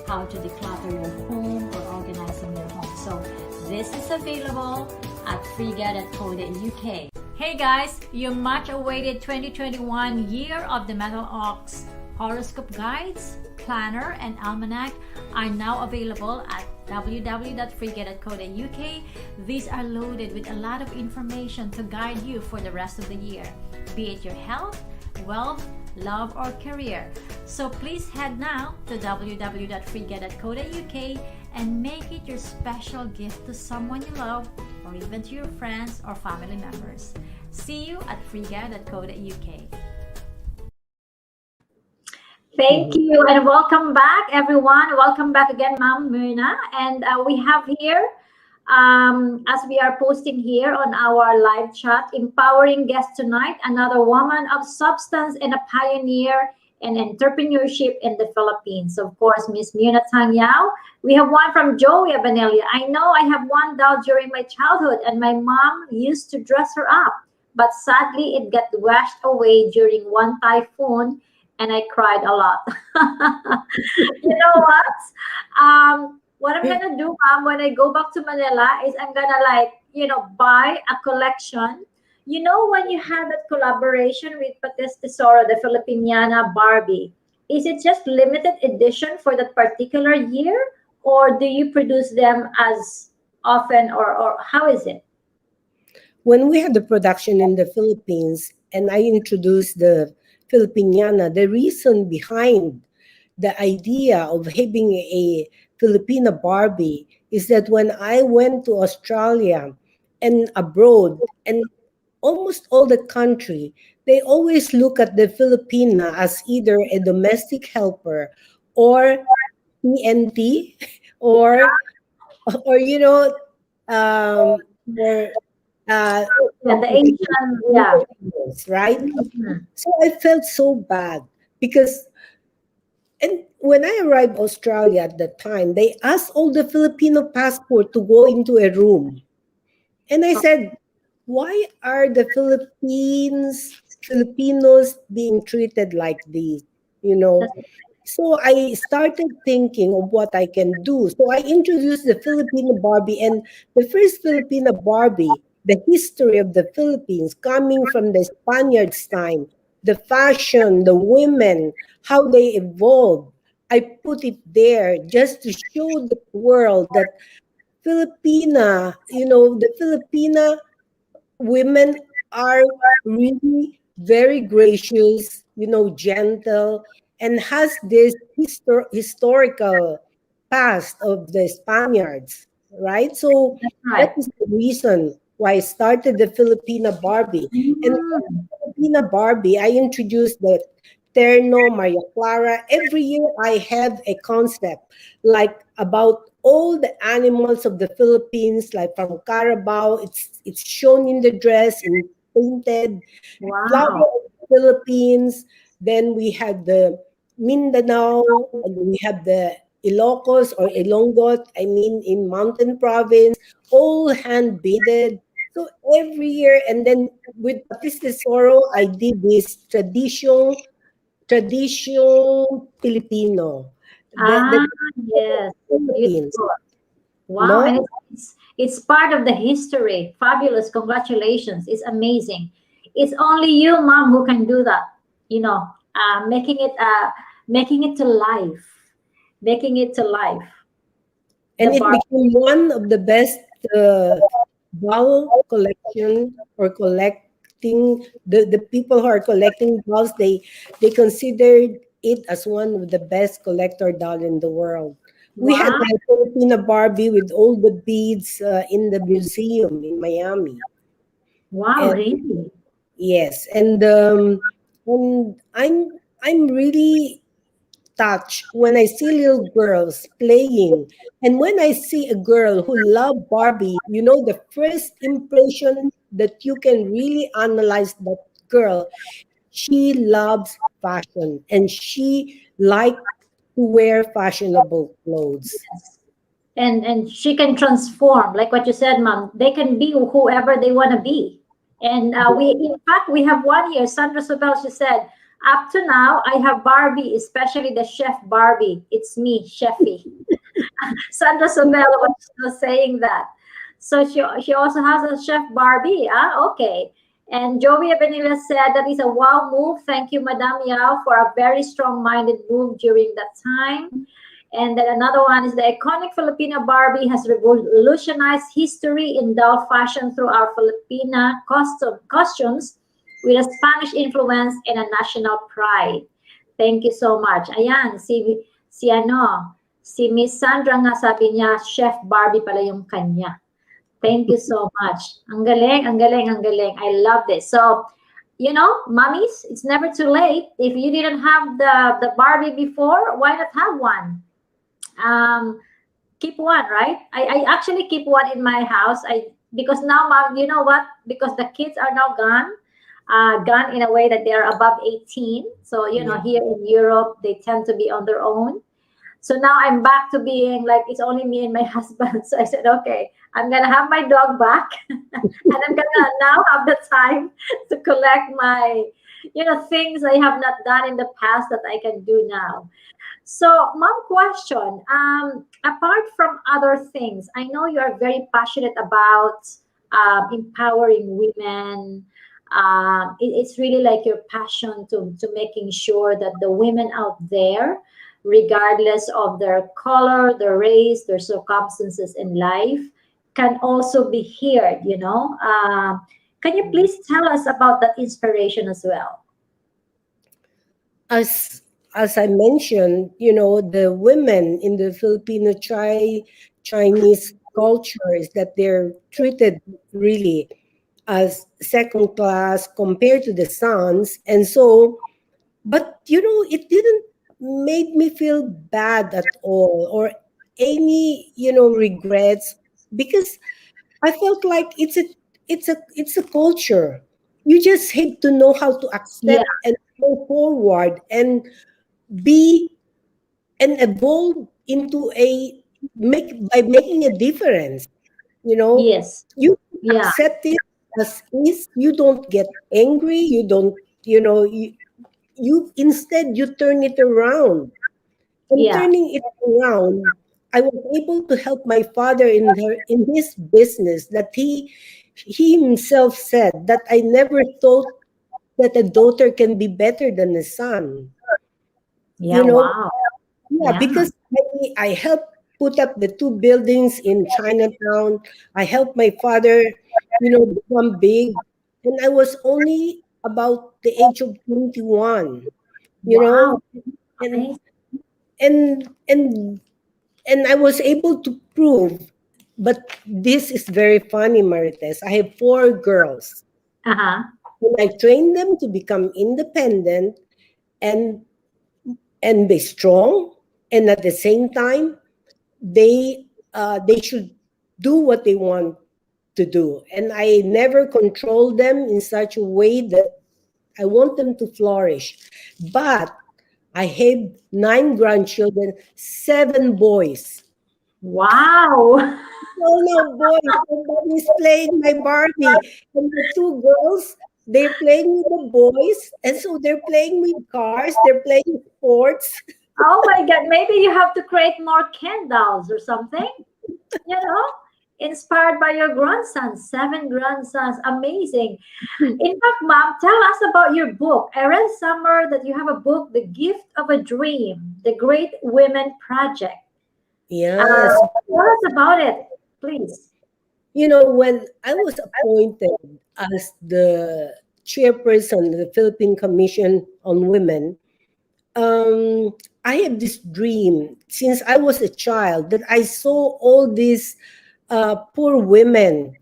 [SPEAKER 1] How to declutter your home or organizing your home. So this is available at freega.co.uk. Hey guys, your much awaited 2021 Year of the Metal Ox horoscope guides, planner, and almanac are now available at www.freega.co.uk. These are loaded with a lot of information to guide you for the rest of the year, be it your health, wealth, love, or career. So please head now to www.freega.co.uk and make it your special gift to someone you love, or even to your friends or family members. See you at freega.co.uk. Thank you and welcome back, everyone. Welcome back again, Ma'am Myrna. And we have here, as we are posting here on our live chat, empowering guest tonight, another woman of substance and a pioneer in entrepreneurship in the Philippines. Of course, Miss Myrna T. We have one from Joey Abanelia. I know I have one doll during my childhood, and my mom used to dress her up. But sadly, it got washed away during one typhoon, and I cried a lot. You know what? What I'm gonna do, Mom, when I go back to Manila is I'm gonna buy a collection. You know, when you have that collaboration with Pates Tesoro, the Filipiniana Barbie, is it just limited edition for that particular year, or do you produce them as often, or how is it?
[SPEAKER 9] When we had the production in the Philippines and I introduced the Filipiniana, the reason behind the idea of having a Filipina Barbie is that when I went to Australia and abroad, and almost all the country, they always look at the Filipina as either a domestic helper or PNT or or
[SPEAKER 1] the Asian, yeah.
[SPEAKER 9] right? So I felt so bad because, and when I arrived Australia at that time, they asked all the Filipino passport to go into a room. And I said, why are the Filipinos being treated like this? So I started thinking of what I can do. So I introduced the Filipino Barbie, and the first Filipino Barbie, the history of the Philippines coming from the Spaniards' time, the fashion, the women, how they evolved. I put it there just to show the world that the Filipina women are really very gracious, gentle, and has this historical past of the Spaniards, right? So that is the reason why I started the Filipina Barbie. And the Filipina Barbie, I introduced the Terno, Maria Clara. Every year I have a concept, like about all the animals of the Philippines, like from Carabao. It's shown in the dress in painted flower
[SPEAKER 1] Wow.
[SPEAKER 9] of the Philippines. Then we had the Mindanao, and we have the Ilocos or Ilonggot, I mean in Mountain Province, all hand beaded. So every year, and then with Patis Tesoro, I did this tradition Filipino. The
[SPEAKER 1] Ah, yes.
[SPEAKER 9] Philippines,
[SPEAKER 1] Beautiful. Wow.
[SPEAKER 9] no?
[SPEAKER 1] And it's part of the history. Fabulous. Congratulations. It's amazing. It's only you, mom, who can do that. You know, making it to life. Making it to life. The
[SPEAKER 9] And it
[SPEAKER 1] bar.
[SPEAKER 9] became one of the best doll collection or collecting the people who are collecting dolls, they considered it as one of the best collector doll in the world. We had
[SPEAKER 1] Wow.
[SPEAKER 9] the Filipina Barbie with all the beads in the museum in Miami.
[SPEAKER 1] Wow,
[SPEAKER 9] And
[SPEAKER 1] really?
[SPEAKER 9] yes, and I'm really touch when I see little girls playing. And when I see a girl who love Barbie, you know, the first impression that you can really analyze that girl, she loves fashion and she like to wear fashionable clothes.
[SPEAKER 1] And she can transform, like what you said, mom. They can be whoever they want to be. And we, in fact, we have one here, Sandra Sobel. She said, up to now I have Barbie, especially the chef Barbie. It's me, Chefy. Sandra Sobel was saying that. So she also has a chef Barbie. Okay. And Joey Abenila said that is a wow move. Thank you, Madame Yao, for a very strong-minded move during that time. And then another one is the iconic Filipina Barbie has revolutionized history in doll fashion through our Filipina costumes with a Spanish influence and a national pride. Thank you so much. Ayan, si Miss Sandra nga sabi niya, Chef Barbie pala yung kanya. Thank you so much. Ang galing, ang galing, ang galing. I love this. So, you know, mommies, it's never too late. If you didn't have the Barbie before, why not have one? Keep one, right? I actually keep one in my house. Because now, mom, you know what? Because the kids are now gone in a way that they are above 18. So, you know,
[SPEAKER 9] Yeah.
[SPEAKER 1] here in Europe, they tend to be on their own. So now I'm back to being like it's only me and my husband. So I said, okay, I'm gonna have my dog back, and I'm gonna now have the time to collect my, you know, things I have not done in the past that I can do now. So, mom, question. Apart from other things, I know you are very passionate about empowering women. It's really like your passion to making sure that the women out there, regardless of their color, their race, their circumstances in life, can also be heard. You know, can you please tell us about that inspiration as well?
[SPEAKER 9] As I mentioned, you know, the women in the Filipino Chinese culture is that they're treated really as second class compared to the sons. And so, but you know, it didn't make me feel bad at all or any, you know, regrets, because I felt like it's a culture. You just have to know how to
[SPEAKER 1] Yeah,
[SPEAKER 9] accept and go forward and be and evolve into a make by making a difference. You know,
[SPEAKER 1] yes,
[SPEAKER 9] you
[SPEAKER 1] yeah,
[SPEAKER 9] accept it as is. You don't get angry. You don't, you know, you instead you turn it around. And
[SPEAKER 1] yeah,
[SPEAKER 9] turning it around, I was able to help my father in his business that he himself said that I never thought that a daughter can be better than a son.
[SPEAKER 1] yeah,
[SPEAKER 9] You know,
[SPEAKER 1] wow,
[SPEAKER 9] yeah,
[SPEAKER 1] yeah,
[SPEAKER 9] because I helped put up the two buildings in Chinatown. I helped my father, you know, become big. And I was only about the age of 21, you
[SPEAKER 1] wow,
[SPEAKER 9] know, and
[SPEAKER 1] amazing.
[SPEAKER 9] and and and I was able to prove. But this is very funny, Marites. I have four girls,
[SPEAKER 1] Uh-huh.
[SPEAKER 9] and I trained them to become independent and and be strong. And at the same time, they they should do what they want to do. And I never control them in such a way that I want them to flourish. But I have 9 grandchildren, 7 boys.
[SPEAKER 1] Wow.
[SPEAKER 9] Oh no, boys, somebody's playing my Barbie. And the 2 girls, they're playing with the boys. And so they're playing with cars, they're playing sports.
[SPEAKER 1] Oh my God. Maybe you have to create more Ken dolls or something, inspired by your grandsons, 7 grandsons. Amazing. In fact, Mom, tell us about your book. I read somewhere that you have a book, The Gift of a Dream, The Great Women Project.
[SPEAKER 9] Yes.
[SPEAKER 1] Tell us about it, please.
[SPEAKER 9] When I was appointed as the chairperson of the Philippine Commission on Women, I had this dream since I was a child that I saw all these poor women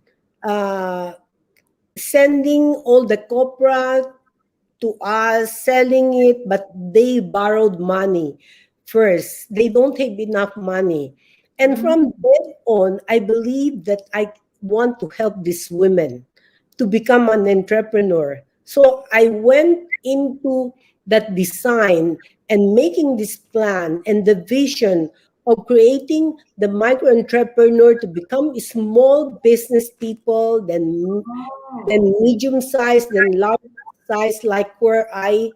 [SPEAKER 9] sending all the copra to us, selling it, but they borrowed money first. They don't have enough money. And from then on, I believe that I want to help these women to become an entrepreneur. So I went into that design and making this plan and the vision of creating the micro entrepreneur to become small business people, then medium size, then large size, like where I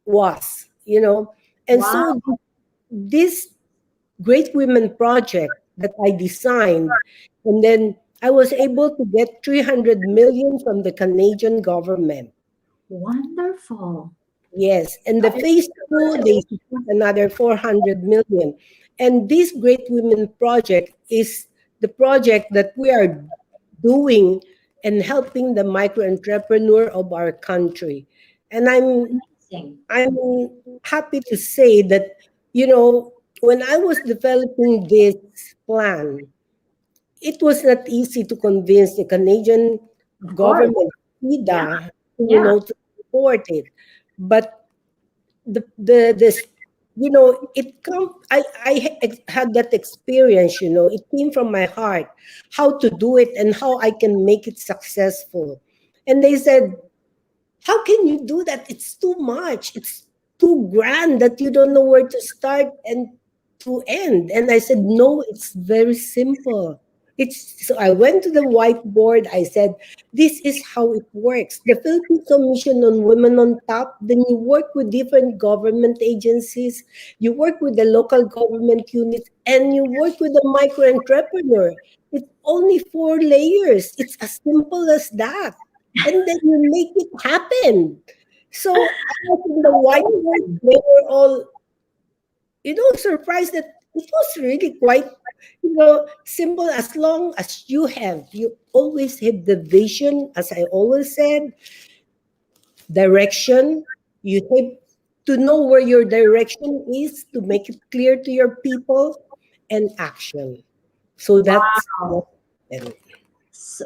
[SPEAKER 9] was, And
[SPEAKER 1] Wow.
[SPEAKER 9] so this Great Women Project that I designed, and then I was able to get 300 million from the Canadian government.
[SPEAKER 1] Wonderful.
[SPEAKER 9] Yes, and the phase 2, they support another 400 million. And this Great Women Project is the project that we are doing and helping the micro entrepreneur of our country. And I'm happy to say that, when I was developing this plan, it was not easy to convince the Canadian government, PIDA, to support it. But I had that experience, it came from my heart, how to do it and how I can make it successful. And they said, how can you do that? It's too much. It's too grand that you don't know where to start and to end. And I said, no, it's very simple. So I went to the whiteboard. I said, this is how it works. The Philippine Commission on Women on Top, then you work with different government agencies, you work with the local government units, and you work with the micro entrepreneur. It's only 4 layers. It's as simple as that. And then you make it happen. So I was in the whiteboard, they were all, surprised that it was really quite, simple. As long as you always have the vision, as I always said, direction. You have to know where your direction is to make it clear to your people, and action. So that's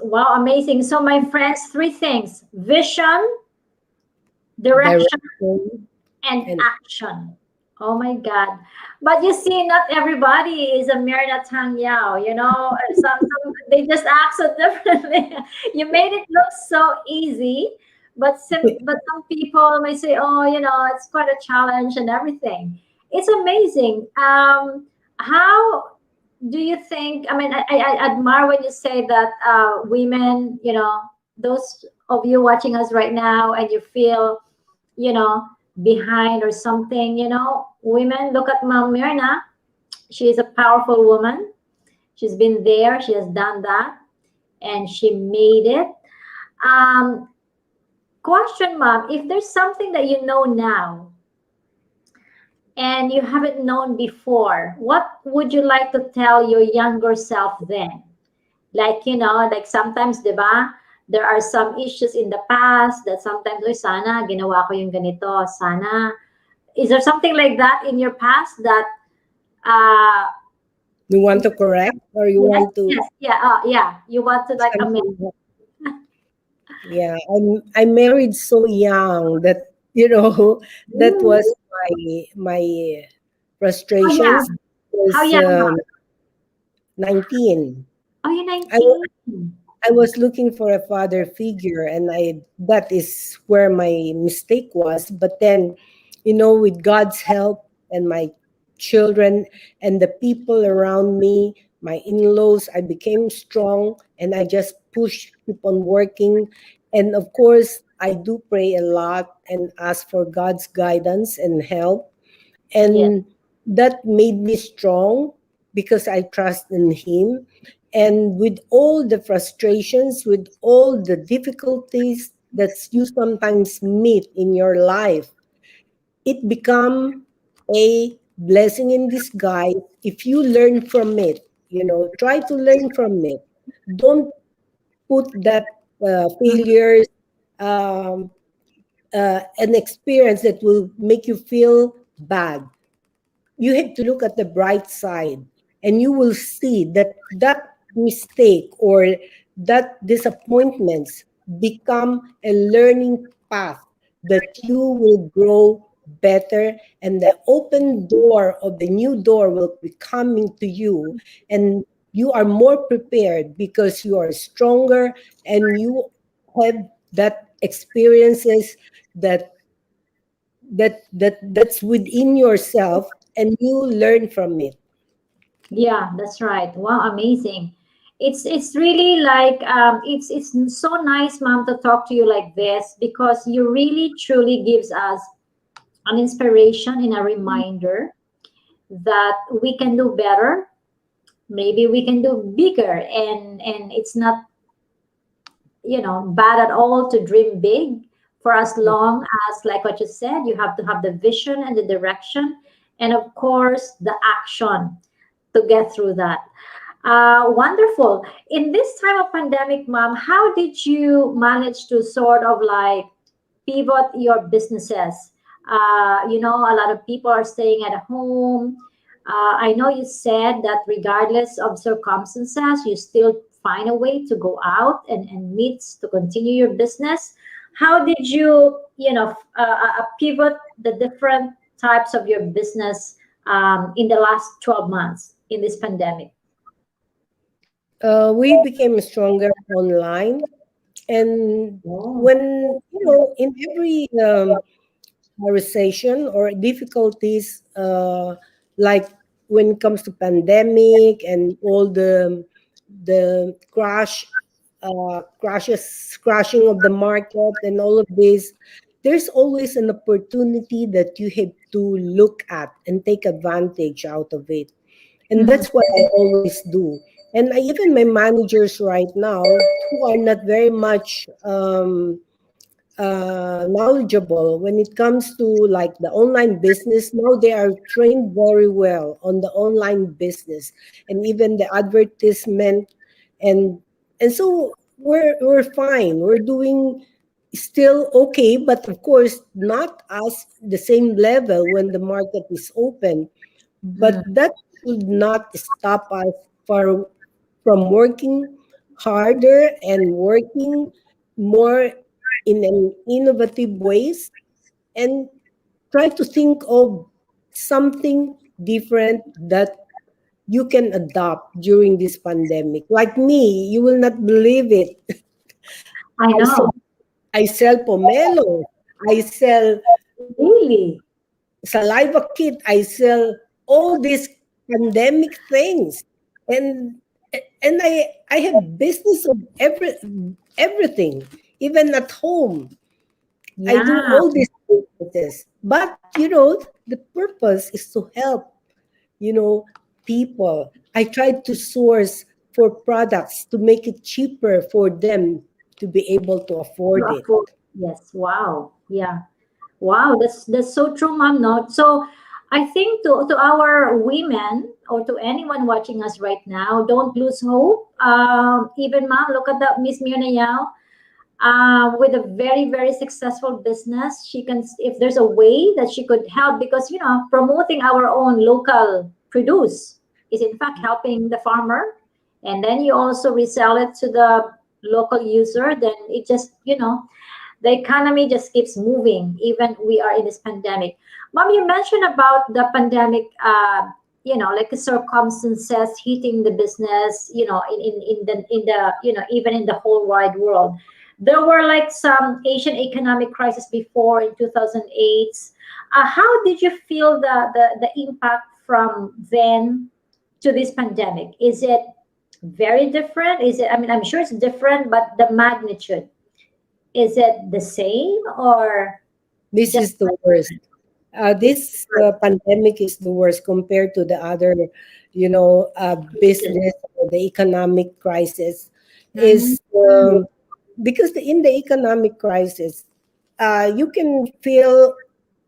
[SPEAKER 1] wow, amazing. So my friends, 3 things: vision, direction, and action. Oh my God. But you see, not everybody is a Myrna Tang Yao, some they just act so differently. You made it look so easy, but some people may say, oh, it's quite a challenge and everything. It's amazing. How do you think, I admire when you say that women, those of you watching us right now and you feel, behind or something, women, look at Mom Myrna. She is a powerful woman. She's been there. She has done that. And she made it. Question, Mom, if there's something that you know now and you haven't known before, what would you like to tell your younger self then? Like, like sometimes, diba, there are some issues in the past that sometimes, sana, ginawa ko yung ganito, sana. Is there something like that in your past that
[SPEAKER 9] you want to correct, or you want to?
[SPEAKER 1] Yes, you want to like amend.
[SPEAKER 9] Yeah, I married so young that that was my frustrations.
[SPEAKER 1] How young?
[SPEAKER 9] 19.
[SPEAKER 1] Oh, you're
[SPEAKER 9] I, wa-
[SPEAKER 1] 19.
[SPEAKER 9] I was looking for a father figure, and that is where my mistake was. But then, with God's help and my children and the people around me, my in-laws, I became strong, and I just keep on working. And of course, I do pray a lot and ask for God's guidance and help.
[SPEAKER 1] Yes,
[SPEAKER 9] And that made me strong because I trust in Him. And with all the frustrations, with all the difficulties that you sometimes meet in your life, it become a blessing in disguise if you learn from it. Try to learn from it. Don't put that failures, um, an experience that will make you feel bad. You have to look at the bright side, and you will see that mistake or that disappointments become a learning path that you will grow better, and the open door of the new door will be coming to you, and you are more prepared because you are stronger, and you have that experiences that that's within yourself, and you learn from it.
[SPEAKER 1] yeah, that's right. Wow, amazing. It's really like it's so nice, mom, to talk to you like this because you really truly gives us an inspiration and a reminder that we can do better. Maybe we can do bigger, and it's not bad at all to dream big, for as long as, like what you said, you have to have the vision and the direction, and of course the action to get through that. Wonderful. In this time of pandemic, mom, how did you manage to sort of like pivot your businesses? A lot of people are staying at home. I know you said that regardless of circumstances, you still find a way to go out and meet to continue your business. How did you, pivot the different types of your business in the last 12 months in this pandemic?
[SPEAKER 9] We became stronger online, and
[SPEAKER 1] Oh,
[SPEAKER 9] when in every recession or difficulties, like when it comes to pandemic and all the crashing of the market and all of this, there's always an opportunity that you have to look at and take advantage out of it. And
[SPEAKER 1] mhm.
[SPEAKER 9] that's what I always do. And even my managers right now, who are not very much knowledgeable when it comes to like the online business, now they are trained very well on the online business and even the advertisement, and so we're fine. We're doing still okay, but of course not as the same level when the market is open. But that should not stop us from working harder and working more in an innovative ways, and try to think of something different that you can adopt during this pandemic. Like me, you will not believe it.
[SPEAKER 1] I
[SPEAKER 9] I sell,
[SPEAKER 1] know.
[SPEAKER 9] I sell pomelo. I sell
[SPEAKER 1] Really?
[SPEAKER 9] saliva kit. I sell all these pandemic things, and I have business of everything, even at home. I do
[SPEAKER 1] Yeah.
[SPEAKER 9] all these businesses, but the purpose is to help you know people. I tried to source for products to make it cheaper for them to be able to
[SPEAKER 1] To
[SPEAKER 9] afford it.
[SPEAKER 1] afford. Yes. Wow. Yeah. Wow. That's so true, mom. No. So I think to our women or to anyone watching us right now, don't lose hope. Even mom, look at that Miss Myrna Yao. With a very very successful business, she can, if there's a way that she could help, because promoting our own local produce is in fact helping the farmer, and then you also resell it to the local user, then it just the economy just keeps moving even we are in this pandemic. Mom, you mentioned about the pandemic like circumstances hitting the business, in the even in the whole wide world. There were like some Asian economic crisis before in 2008. How did you feel the impact from then to this pandemic? Is it very different? Is it, I mean, I'm sure it's different, but the magnitude, is it the same or
[SPEAKER 9] This
[SPEAKER 1] just
[SPEAKER 9] is the worst. This pandemic is the worst compared to the other, business or the economic crisis.
[SPEAKER 1] Mhm.
[SPEAKER 9] Is because in the economic crisis, you can feel,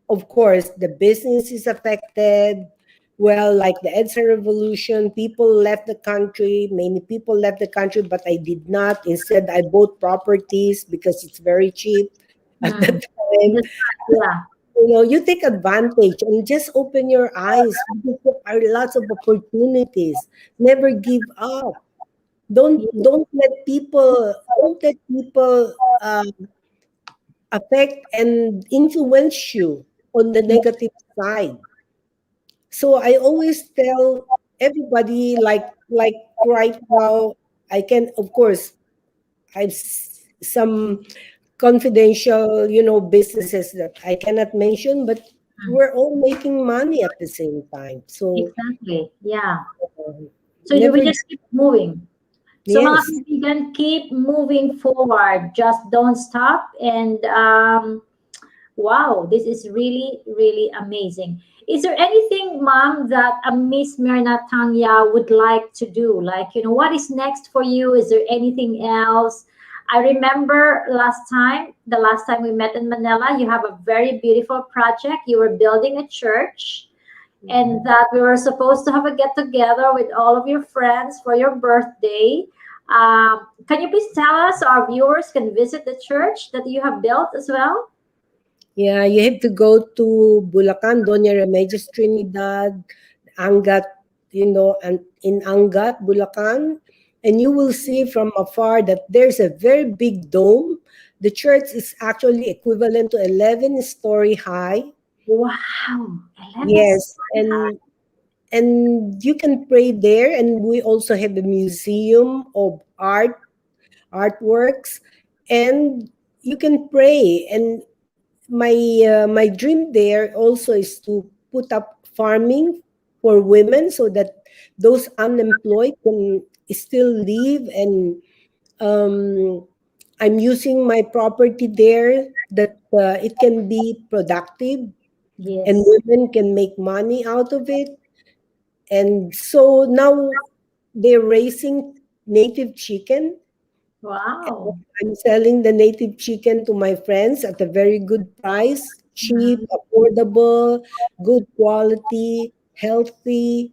[SPEAKER 9] of course, the business is affected. Well, like the EDSA revolution, people left the country. Many people left the country, but I did not. Instead, I bought properties because it's very cheap at
[SPEAKER 1] Mm.
[SPEAKER 9] that time.
[SPEAKER 1] That's right. Yeah.
[SPEAKER 9] You take advantage and just open your eyes because there are lots of opportunities. Never give up. Don't let people affect and influence you on the
[SPEAKER 1] Yeah.
[SPEAKER 9] negative side. So I always tell everybody, like right now, I can, of course, I've some confidential, businesses that I cannot mention, but we're all making money at the same time. So
[SPEAKER 1] Exactly. Yeah. So we
[SPEAKER 9] never,
[SPEAKER 1] just keep moving. So mga
[SPEAKER 9] yes,
[SPEAKER 1] kaibigan, keep moving forward. Just don't stop. And wow, this is really, really amazing. Is there anything, Mom, that Miss Myrna Tanya would like to do? Like, what is next for you? Is there anything else? I remember the last time we met in Manila, you have a very beautiful project. You were building a church, and that we were supposed to have a get together with all of your friends for your birthday. Can you please tell us, our viewers can visit the church that you have built as well?
[SPEAKER 9] yeah, you have to go to Bulacan, Doña Remedios Trinidad, Angat, and in Angat, Bulacan, and you will see from afar that there's a very big dome. The church is actually equivalent to 11-story high.
[SPEAKER 1] Wow, 11
[SPEAKER 9] Yes,
[SPEAKER 1] story high.
[SPEAKER 9] and you can pray there, and we also have a museum of artworks, and you can pray. And my dream there also is to put up farming for women so that those unemployed can still live. And I'm using my property there that it can be productive and
[SPEAKER 1] Yes.
[SPEAKER 9] women can make money out of it. And so now they're raising native chicken.
[SPEAKER 1] Wow.
[SPEAKER 9] I'm selling the native chicken to my friends at a very good price, cheap,
[SPEAKER 1] Mhm.
[SPEAKER 9] affordable, good quality, healthy.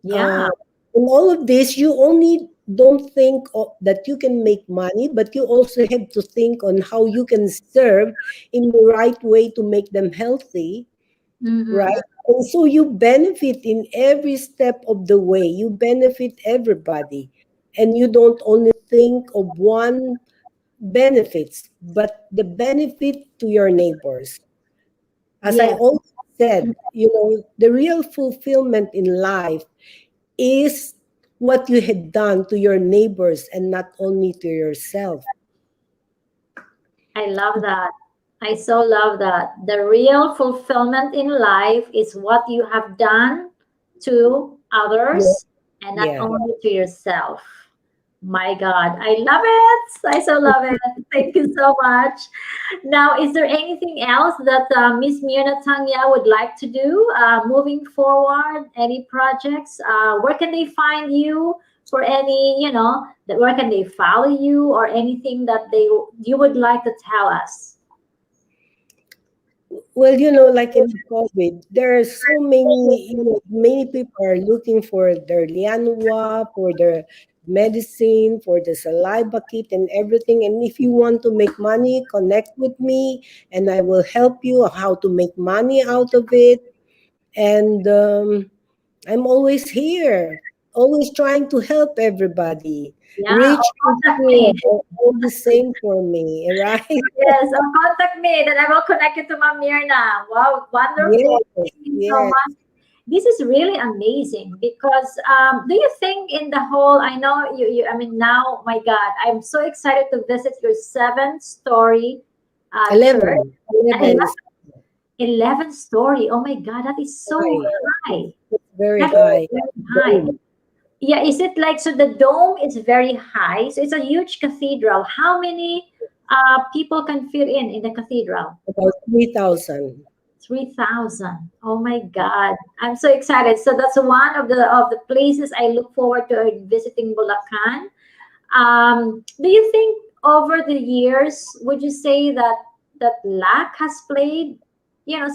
[SPEAKER 1] Yeah.
[SPEAKER 9] Uh, and all of this, you only don't think that you can make money, but you also have to think on how you can serve in the right way to make them healthy,
[SPEAKER 1] Mm-hmm.
[SPEAKER 9] right? And so you benefit in every step of the way. You benefit everybody. And you don't only think of one benefits, but the benefit to your neighbors. As I
[SPEAKER 1] Yes.
[SPEAKER 9] always said, the real fulfillment in life is what you had done to your neighbors and not only to yourself.
[SPEAKER 1] I love that. I so love that. The real fulfillment in life is what you have done to
[SPEAKER 9] Yeah.
[SPEAKER 1] others and not
[SPEAKER 9] Yeah.
[SPEAKER 1] only to yourself. My God, I love it. I so love it. Thank you so much. Now, is there anything else that Miss Myrna Tanya would like to do moving forward? Any projects? Where can they find you for any, where can they follow you or anything that you would like to tell us?
[SPEAKER 9] Well, like in the COVID, there are so many people are looking for their lianwa, for their medicine, for the saliva kit and everything. And if you want to make money, connect with me and I will help you how to make money out of it. And I'm always here, always trying to help everybody.
[SPEAKER 1] Yeah,
[SPEAKER 9] Rich
[SPEAKER 1] or
[SPEAKER 9] and
[SPEAKER 1] contact
[SPEAKER 9] poor,
[SPEAKER 1] me.
[SPEAKER 9] all the same for me, right?
[SPEAKER 1] Yes, or contact me. Then I will connect you to Ma'am Myrna. Wow, wonderful.
[SPEAKER 9] Yes,
[SPEAKER 1] Thank you so
[SPEAKER 9] yes.
[SPEAKER 1] much. this is really amazing because do you think in the whole, I know I mean, now, my God, I'm so excited to visit your 7-story church.
[SPEAKER 9] 11. 11
[SPEAKER 1] 11, 11 story. Oh my God, that is so
[SPEAKER 9] high.
[SPEAKER 1] high.
[SPEAKER 9] Very
[SPEAKER 1] That is
[SPEAKER 9] high.
[SPEAKER 1] very high. Yeah, is it like, so the dome is very high? So it's a huge cathedral. How many people can fit in the cathedral?
[SPEAKER 9] About 3,000.
[SPEAKER 1] 3,000. Oh my God. I'm so excited. So that's one of the places I look forward to visiting, Bulacan. Do you think over the years, would you say that luck has played,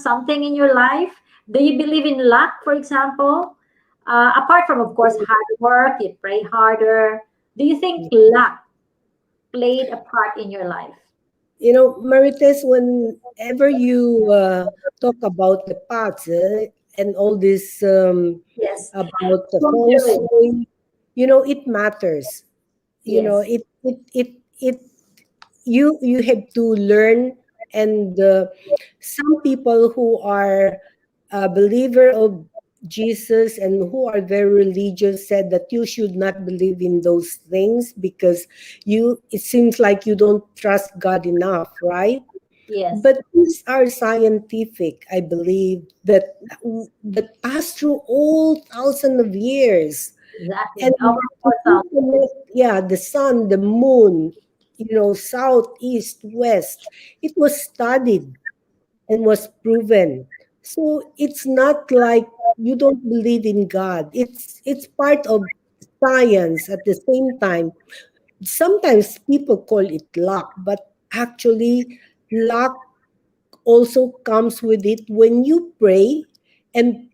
[SPEAKER 1] something in your life? Do you believe in luck, for example? Apart from, of course, hard work, you pray harder. Do you think luck played a part in your life?
[SPEAKER 9] You know, Marites, whenever you talk about the paths and all this
[SPEAKER 1] Yes.
[SPEAKER 9] about the
[SPEAKER 1] Feng
[SPEAKER 9] feng
[SPEAKER 1] Shui.
[SPEAKER 9] shui, you know, it matters. You know,
[SPEAKER 1] Yes.
[SPEAKER 9] it you have to learn, and some people who are a believer of Jesus and who are very religious said that you should not believe in those things because it seems like you don't trust God enough, right?
[SPEAKER 1] Yes.
[SPEAKER 9] But these are scientific, I believe, that pass through all thousands of years.
[SPEAKER 1] Exactly.
[SPEAKER 9] And
[SPEAKER 1] Over
[SPEAKER 9] if you
[SPEAKER 1] 4,000.
[SPEAKER 9] connect, yeah, the sun, the moon, you know, south, east, west, it was studied and was proven. So it's not like you don't believe in God. It's part of science at the same time. Sometimes people call it luck, but actually luck also comes with it when you pray and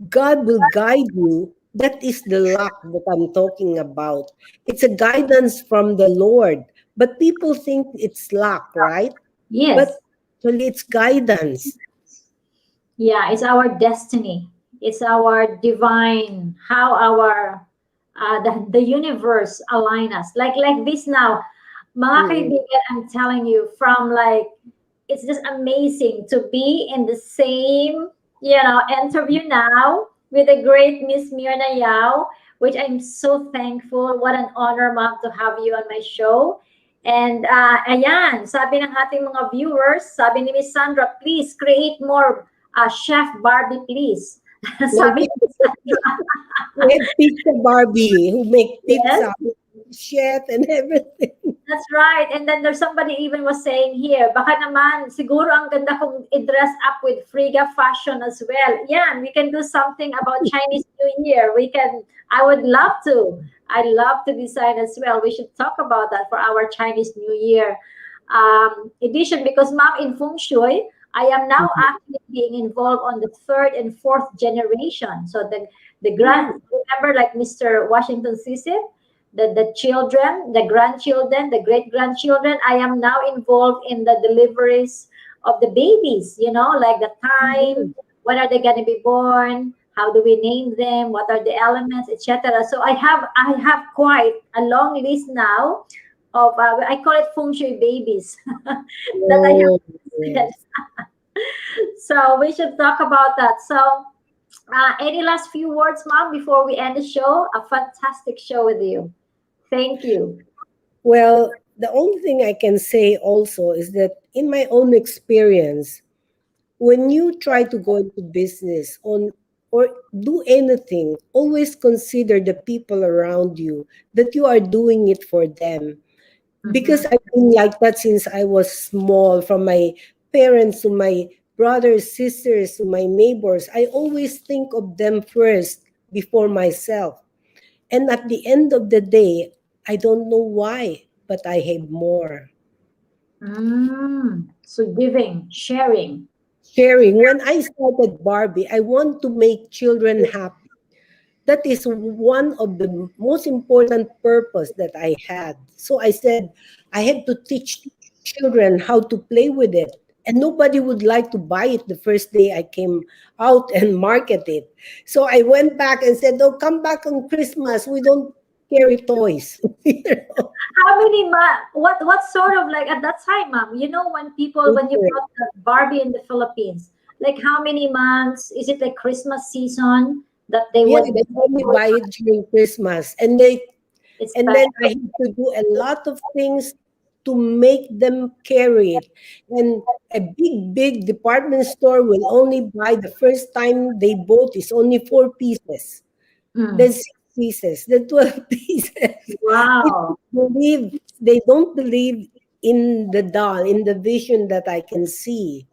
[SPEAKER 9] God will guide you. That is the luck that I'm talking about. It's a guidance from the Lord. But people think it's luck, right?
[SPEAKER 1] Yes.
[SPEAKER 9] But actually, it's guidance.
[SPEAKER 1] Yeah, it's our destiny. It's our divine, how our the universe align us. Like this now. Mga
[SPEAKER 9] Mm-mm.
[SPEAKER 1] kaibigan, I'm telling you, from like, it's just amazing to be in the same, interview now with the great Miss Myrna Yao, which I'm so thankful. What an honor, ma'am, to have you on my show. And ayan, sabi ng ating mga viewers, sabi ni Miss Sandra, please create more Chef Barbie, please.
[SPEAKER 9] No,
[SPEAKER 1] Sabi ni Miss Sandra.
[SPEAKER 9] we have Pizza Barbie who make
[SPEAKER 1] Yes.
[SPEAKER 9] pizza, chef, and everything.
[SPEAKER 1] That's right. And then there's somebody even was saying here, baka naman, siguro ang ganda kung i-dress up with Friga fashion as well. Yeah, we can do something about Chinese New Year. I would love to. I love to design as well. We should talk about that for our Chinese New Year edition because, ma'am, in Feng Shui, I am now actually being involved on the 3rd and 4th generation. So remember, like Mr. Washington Sisip, the children, the grandchildren, the great grandchildren. I am now involved in the deliveries of the babies, like the time, when are they going to be born, how do we name them, what are the elements, etc. So I have quite a long list now of I call it feng shui babies that I
[SPEAKER 9] Oh,
[SPEAKER 1] have.
[SPEAKER 9] yes.
[SPEAKER 1] So we should talk about that. So any last few words, mom, before we end the show? A fantastic show with you. Thank you.
[SPEAKER 9] Well, the only thing I can say also is that in my own experience, when you try to go into business or do anything, always consider the people around you, that you are doing it for them. Because I've been like that since I was small, from my parents to my brothers, sisters, to my neighbors. I always think of them first before myself. And at the end of the day, I don't know why, but I have more.
[SPEAKER 1] So giving, sharing.
[SPEAKER 9] Sharing. When I started Barbie, I want to make children happy. That is one of the most important purpose that I had. So I said, I have to teach children how to play with it. And nobody would like to buy it the first day I came out and market it. So I went back and said, oh, come back on Christmas. We don't carry toys. You know?
[SPEAKER 1] How many what sort of, like, at that time, mom, when you brought the Barbie in the Philippines, Like how many months? Is it like Christmas season that they
[SPEAKER 9] Yeah,
[SPEAKER 1] would?
[SPEAKER 9] they only buy it during Christmas, and
[SPEAKER 1] It's
[SPEAKER 9] then I have to do a lot of things to make them carry it. And a big department store will only buy the first time they bought is only 4 pieces, then 6 pieces, then 12 pieces.
[SPEAKER 1] Wow.
[SPEAKER 9] They don't believe in the doll, in the vision that I can see.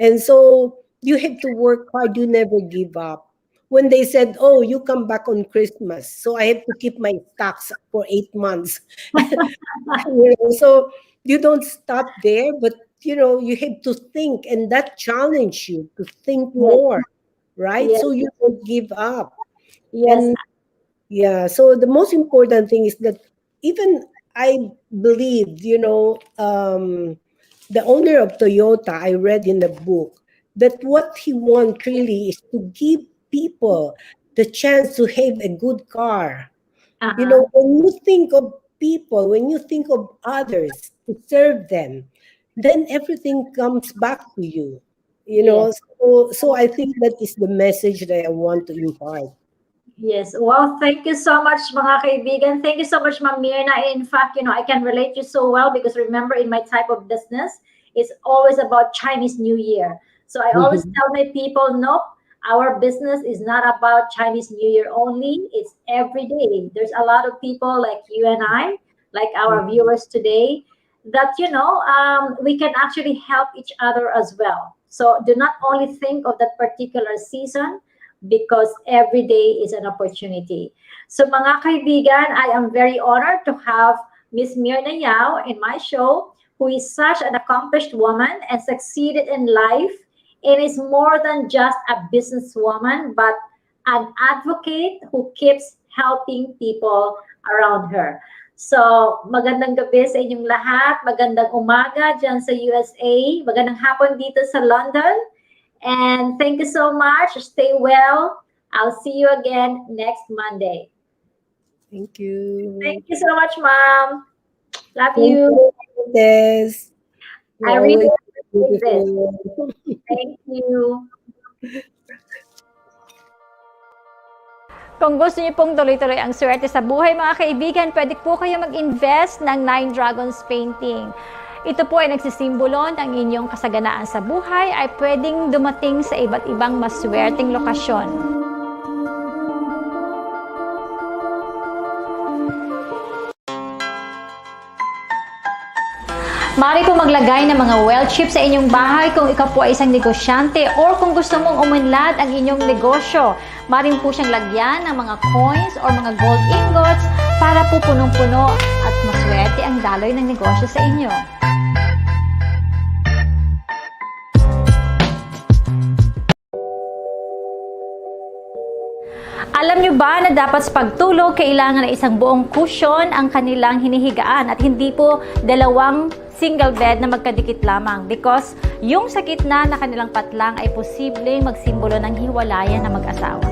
[SPEAKER 9] And so you have to work hard, you never give up. When they said, "Oh, you come back on Christmas," so I have to keep my stocks for 8 months. So you don't stop there, but you have to think, and that challenge you to think
[SPEAKER 1] Yes.
[SPEAKER 9] more, right?
[SPEAKER 1] Yes.
[SPEAKER 9] So you don't give up.
[SPEAKER 1] Yes.
[SPEAKER 9] And yeah, so the most important thing is that even I believe, the owner of Toyota, I read in the book that what he wants really is to give people the chance to have a good car.
[SPEAKER 1] Uh-huh.
[SPEAKER 9] When you think of people, when you think of others to serve them, then everything comes back to you.
[SPEAKER 1] Yes.
[SPEAKER 9] So I think that is the message that I want to impart.
[SPEAKER 1] Yes. Well, thank you so much, mga kaibigan. Thank you so much, Ma'am Myrna. In fact, I can relate you so well because remember, in my type of business, it's always about Chinese New Year. So I always tell my people, nope, our business is not about Chinese New Year only. It's every day. There's a lot of people like you and I, like our viewers today, that, we can actually help each other as well. So do not only think of that particular season, because every day is an opportunity. So mga kaibigan, I am very honored to have Miss Myrna Yao in my show, who is such an accomplished woman and succeeded in life and is more than just a businesswoman, but an advocate who keeps helping people around her. So, magandang gabi sa inyong lahat. Magandang umaga dyan sa USA. Magandang hapon dito sa London. And thank you so much. Stay well. I'll see you again next Monday.
[SPEAKER 9] Thank you.
[SPEAKER 1] Thank you so much, Mom. Love
[SPEAKER 9] Thank
[SPEAKER 1] you.
[SPEAKER 9] Des.
[SPEAKER 1] I really
[SPEAKER 9] You're
[SPEAKER 1] appreciate this.
[SPEAKER 9] beautiful.
[SPEAKER 1] Thank you.
[SPEAKER 10] Kung gusto niyo pong tuloy-tuloy ang swerte sa buhay, mga kaibigan, pwede po kayo mag-invest ng 9 Dragons Painting. Ito po ay nagsisimbolo ng inyong kasaganaan sa buhay ay pwedeng dumating sa iba't ibang maswerteng lokasyon. Maaari po maglagay ng mga well chips sa inyong bahay kung ikaw po ay isang negosyante or kung gusto mong umunlad ang inyong negosyo. Maaari po siyang lagyan ng mga coins or mga gold ingots para po punong-puno at maswerte ang daloy ng negosyo sa inyo. Alam nyo ba na dapat sa pagtulog, kailangan na isang buong cushion ang kanilang hinihigaan at hindi po dalawang single bed na magkadikit lamang because yung sa gitna na kanilang patlang ay posibleng magsimbolo ng hiwalayan na mag-asawa.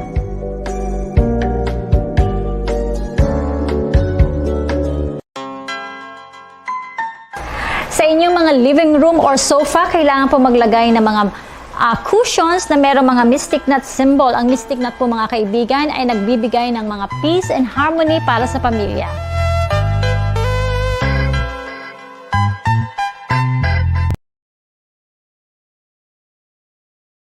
[SPEAKER 10] Sa inyong mga living room or sofa, kailangan po maglagay ng mga cushions na merong mga mystic nut symbol. Ang mystic nut po mga kaibigan ay nagbibigay ng mga peace and harmony para sa pamilya.